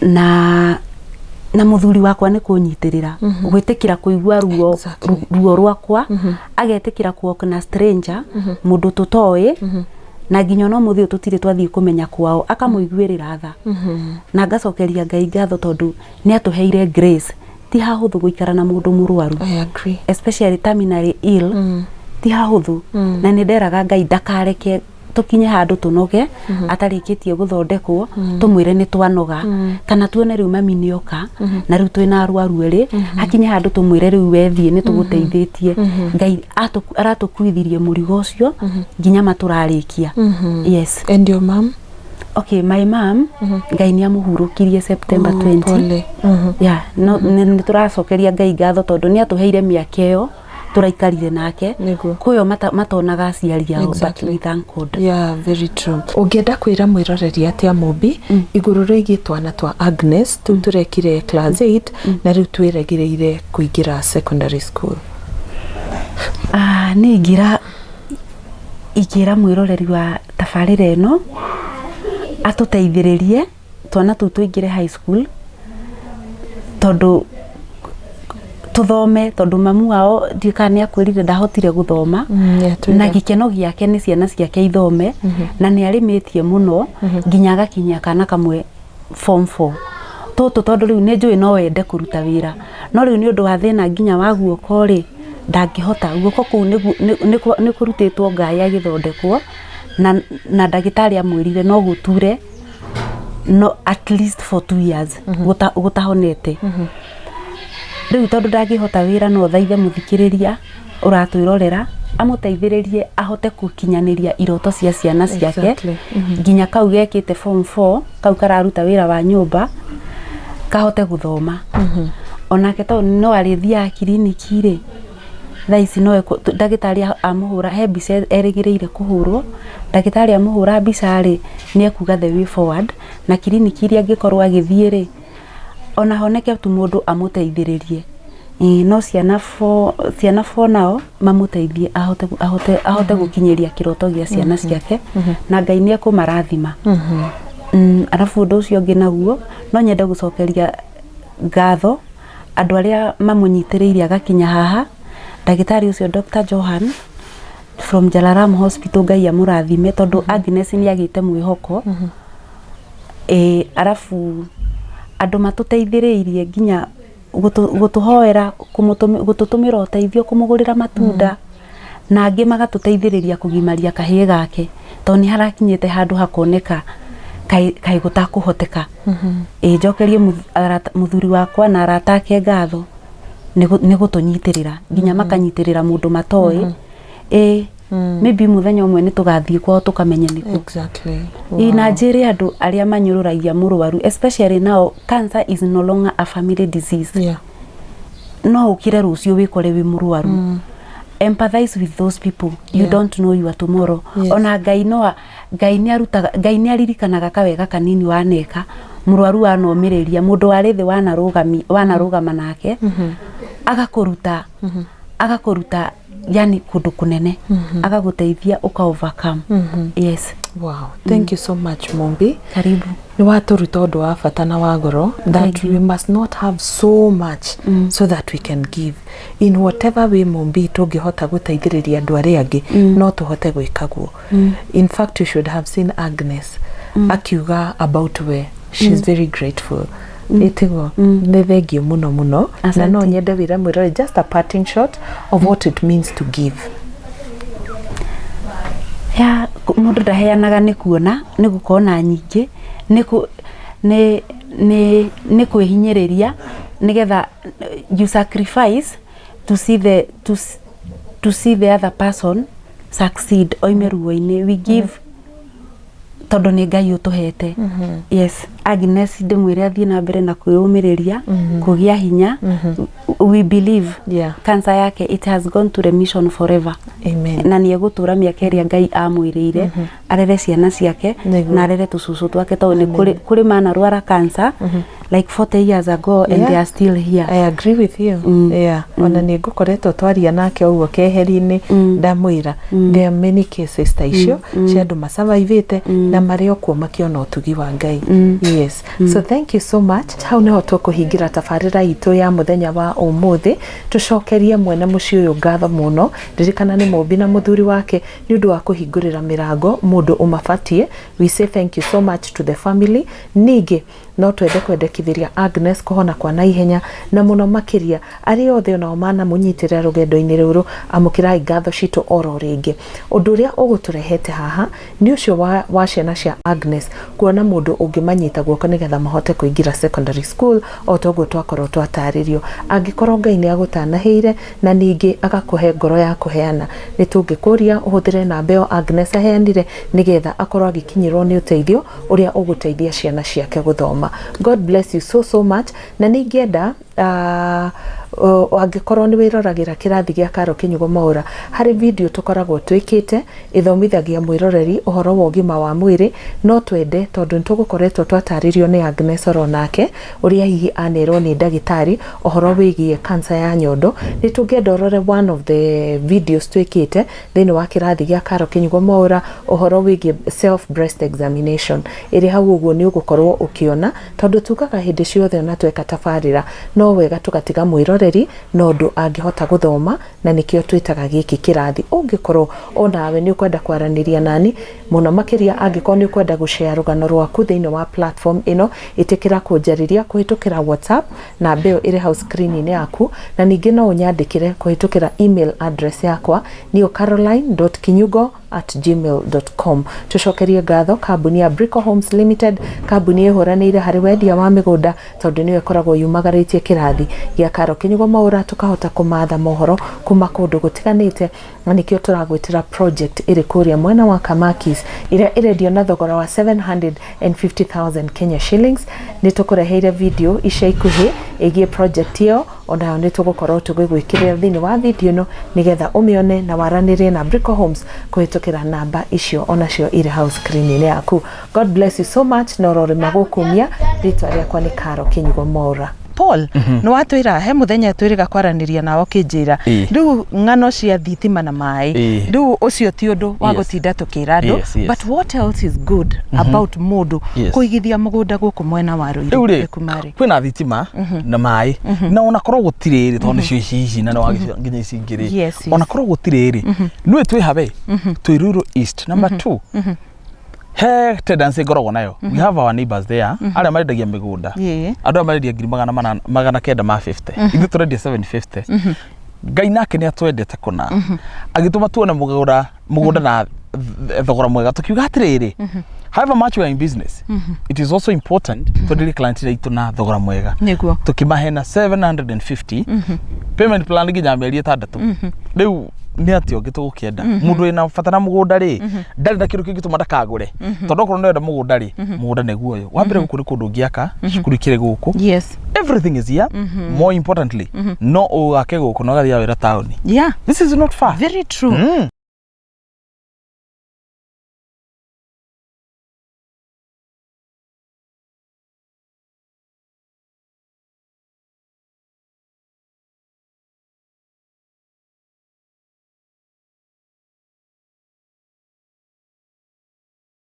na muthuri wakwa ni kunyitirira gwitikira kuigua ruo rwakwa agetikira kuoka na stranger mundu tutoi na nginya no muthio tutire twathie kumenya kwao akamuiguirira tha na ngacokeria Ngai ngatho tondu ni atuheire grace ti hahuthu guikara na mundu murwaru. I agree, especially terminally ill ti hahuthu na ni nderaga Ngai ndakareke tukinye handu tunoge atarikitie guthondekwo tumwire ni twanoga kana tuone riu mami nioka na riu twina arwaru eri hakinye handu tumwire riu wethie ni tuguteithitie Ngai aratukuithirie murigo ucio nginya maturarikia. Yes. And your mom? Okay, my mom Ngai ni amuhurukirie September 20. Yeah, no ni turacokeria Ngai ngatho tondu ni atuheire miaka iyo turaikarire nake kuyo matonaga aciari ao, but we thank God. Yeah, very true. Ungienda kwira mwiroreri atia Mumbi iguru rigi twana twa Agnes turekire class 8 na riu twiregireire kuingira secondary school? Ni igira mwiroreri wa tabarira eno atuteithiririe twana tu tuingire high school tondu tuthome tondu mamu wao ndikani akwirire ndahotire guthoma na gikeno giake ni ciana ciake ithome na ni arimitie muno nginya gakinya kana kamwe form 4 tondu riu ni njui no wende kuruta wira no riu ni undu wa thina nginya wa guoko ri ndangihota guoko kuu ni kurutitwo ngai agithondekwo na ndagitari amwirire no guture no at least for 2 years gutahonete riu tondu ndangihota wira no thaithe muthikiriria uratwirorera amuteithiririe ahote gukinyaniria iroto cia ciana ciake nginya kau gekite form 4 kau kararuta wira wa nyumba kahote guthoma onake to no arithia kiriniki ri thaici no ndagitari amuhura he mbica erigireire kuhurwo ndagitari amuhura mbica ri ni ekuga the way forward na kiriniki ri angikorwo agithie ri ona honeke tu mundu amuteithiririe no ciana fo nao mamuteithie ahote gukinyiria kiroto gia ciana ciake na Ngai ni akumarathima. Arafu undu ucio ngi naguo no nyende gucokeria ngatho andu aria mamunyitiriire agakinya haha ndagitari ucio Dr. Johan from Jalaram Hospital Ngai amurathime tondu Agnes ni agite mwihoko arafu andu matuteithiriirie nginya gutuhoera gututumira uteithio kumugurira matunda na angi magatuteithiriria kugimaria kahie gake to ni harakinyite handu hakoneka kai gutakuhoteka njokerie muthuri wakwa na aratake ngatho ni gutunyitirira nginya makanyitirira mundu matoi maybe muthenya umwe ni tugathie kwao tukamenya niku exactly ina njiri andu aria manyururagia murwaru especially now cancer is no longer a family disease. No ukire rucio wikore wi murwaru empathize with those people you don't know your tomorrow. Ona Ngai ni aririkanaga kawega kanini waneka murwaru wanomiriria mundu wari thi wanarugama nake agakuruta yani kundu kunene agaguteithia uka overcome. Yes. Wow, thank you so much Mumbi. Karibu. Ni waturuta undu wa bata na wa ngoro that we must not have so much so that we can give in whatever way Mumbi tungihota guteithiriria andu aria angi no tuhote gwikaguo. In fact you should have seen Agnes akiuga about where she's very grateful. Itigo ni thengio muno na no nyende wira mwirore just a parting shot of what it means to give. Ya mundu ndaheanaga ni kuona ni gukona nyingi ni kwihinyiriria nigetha you sacrifice to see the other person succeed oimeruo-ini. We give tondu ni Ngai utuhete. Yes, Agnes ndimwire athie na mbere na kwiyumiriria kugia hinya. We believe cancer yake it has gone to remission forever. Amen. Na ni egutura miaka iria Ngai amwirire arere ciana ciake na arere tucucu twake tondu ni kuri mana rwara cancer like 40 years ago and they are still here. I agree with you. Ona ni ngukoretwo twaria nake uguo keheri-ini ndamwira there are many cases ta icio cia andu masurvivete na mari okuo makiona utugi wa Ngai. Yes. So thank you so much. Hau niho tukuhingira tabarira itu ya muthenya wa umuthi. Tucokerie mwene muci uyu ngatho muno. Ririkana ni Mumbi na muthuri wake ni undu wa kuhingurira mirango mundu umabatie. We say thank you so much to the family. Ningi no twende kwendekithiria Agnes kuhona kwa naihenya na muno makiria ari othe onao mana munyitira rugendo-ini ruru amukirai ngatho citu oro ringi. Undu uria uguturehete haha ni ucio wa ciana cia Agnes kuona mundu ungimanyita guoko nigetha mahote kuingira secondary school o toguo twakorwo twataririo. Angikorwo Ngai ni agutanaheire na ningi agakuhe ngoro ya kuheana ni tungikuria uhuthire namba yo Agnes aheanire nigetha akorwo agikinyirwo ni uteithio uria uguteithia ciana ciake guthoma. God bless you so much. Na ningienda angikorwo ni wiroragira kirathi gia Karo Kinyugo MWAURA hari video tukoragwo twikite ithomithagia mwiroreri uhoro wa ugima wa mwiri no twende tondu nitugukoretwo twataririo ni Agnes Ronake uria hihi anerwo ni ndagitari uhoro wigie cancer ya nyondo ni tungenda urore one of the videos twikite thini wa kirathi gia Karo Kinyugo MWAURA uhoro wigie self breast examination iri hau uguo ni ugukorwo ukiona tondu tukaga hindi ciothe na tweka tabarira no wega tugatiga mwiroreri no ndu angihota guthoma na nikio twitaga giki kirathi. Ungikorwo onawe ni ukwenda kwaraniria nani muno makiria angikorwo ni ukwenda gushare rugano rwaku thini wa platform ino itikira kunjariria kuhitukira WhatsApp na mbeo iri house screen-ini yaku na ningi no unyandikire kuhitukira email address yakwa niyo caroline.kinyugo@gmail.com. Tucokerie ngatho kambuni ya Brico Homes Limited, kambuni ihuraniire hari wendia wa migunda tondu niwe koragwo yumagaritie kirathi gia Karo Kinyugo MWAURA tukahota kumatha mohoro kuma kundu gutiganite na nikio turagwitira project iri kuria mwena wa Kamakis iria irendio na thogora wa 750,000 Kenya shillings. Nitukureheire video ica ikuhi igie project iyo onayo nitugukorwo tugigwikirira thini wa video no nigetha umione na waranirie na Brico Homes kuhitukira namba icio onacio iri house screen-ini yaku. God bless you so much na urore magukumia ritwa riakwa ni Karo Kinyugo MWAURA. Paul no watwira he muthenya twiriga kwaraniria nawo kinjira riu ngano cia thitima na mai riu ucio ti undu wa gutinda tukira andu but what else is good about mundu kuigithia mugunda guku mwena wa Ruiru kumari kwina thitima na mai na ona korwo gutiriri tondu cio hihi na no nginya icingiri ona korwo gutiriri nwe twi habe twi Ruiru East. Number 2 he tendency ngoragwo nayo we have our neighbors there aria marendagia migunda andu marendia 950 ithu turendia 750 Ngai nake ni atwendete kuna agituma tuone mugunda na thogora mwega tukiuga atiriri however much we are in business it is also important to deal client rate na thogora mwega niguo tukimahena 750 payment plan nginya mieri 6 riu ni atio gitugukienda mundu ina fatana mugunda ri ndari na kindu kingituma ndakagure tondu korwo ndenda mugunda ri mugunda neguo yo wambere gukuri kundu ngiaka cukuru kire guku everything is here more importantly no ugake guku no gathia wira town this is not far very true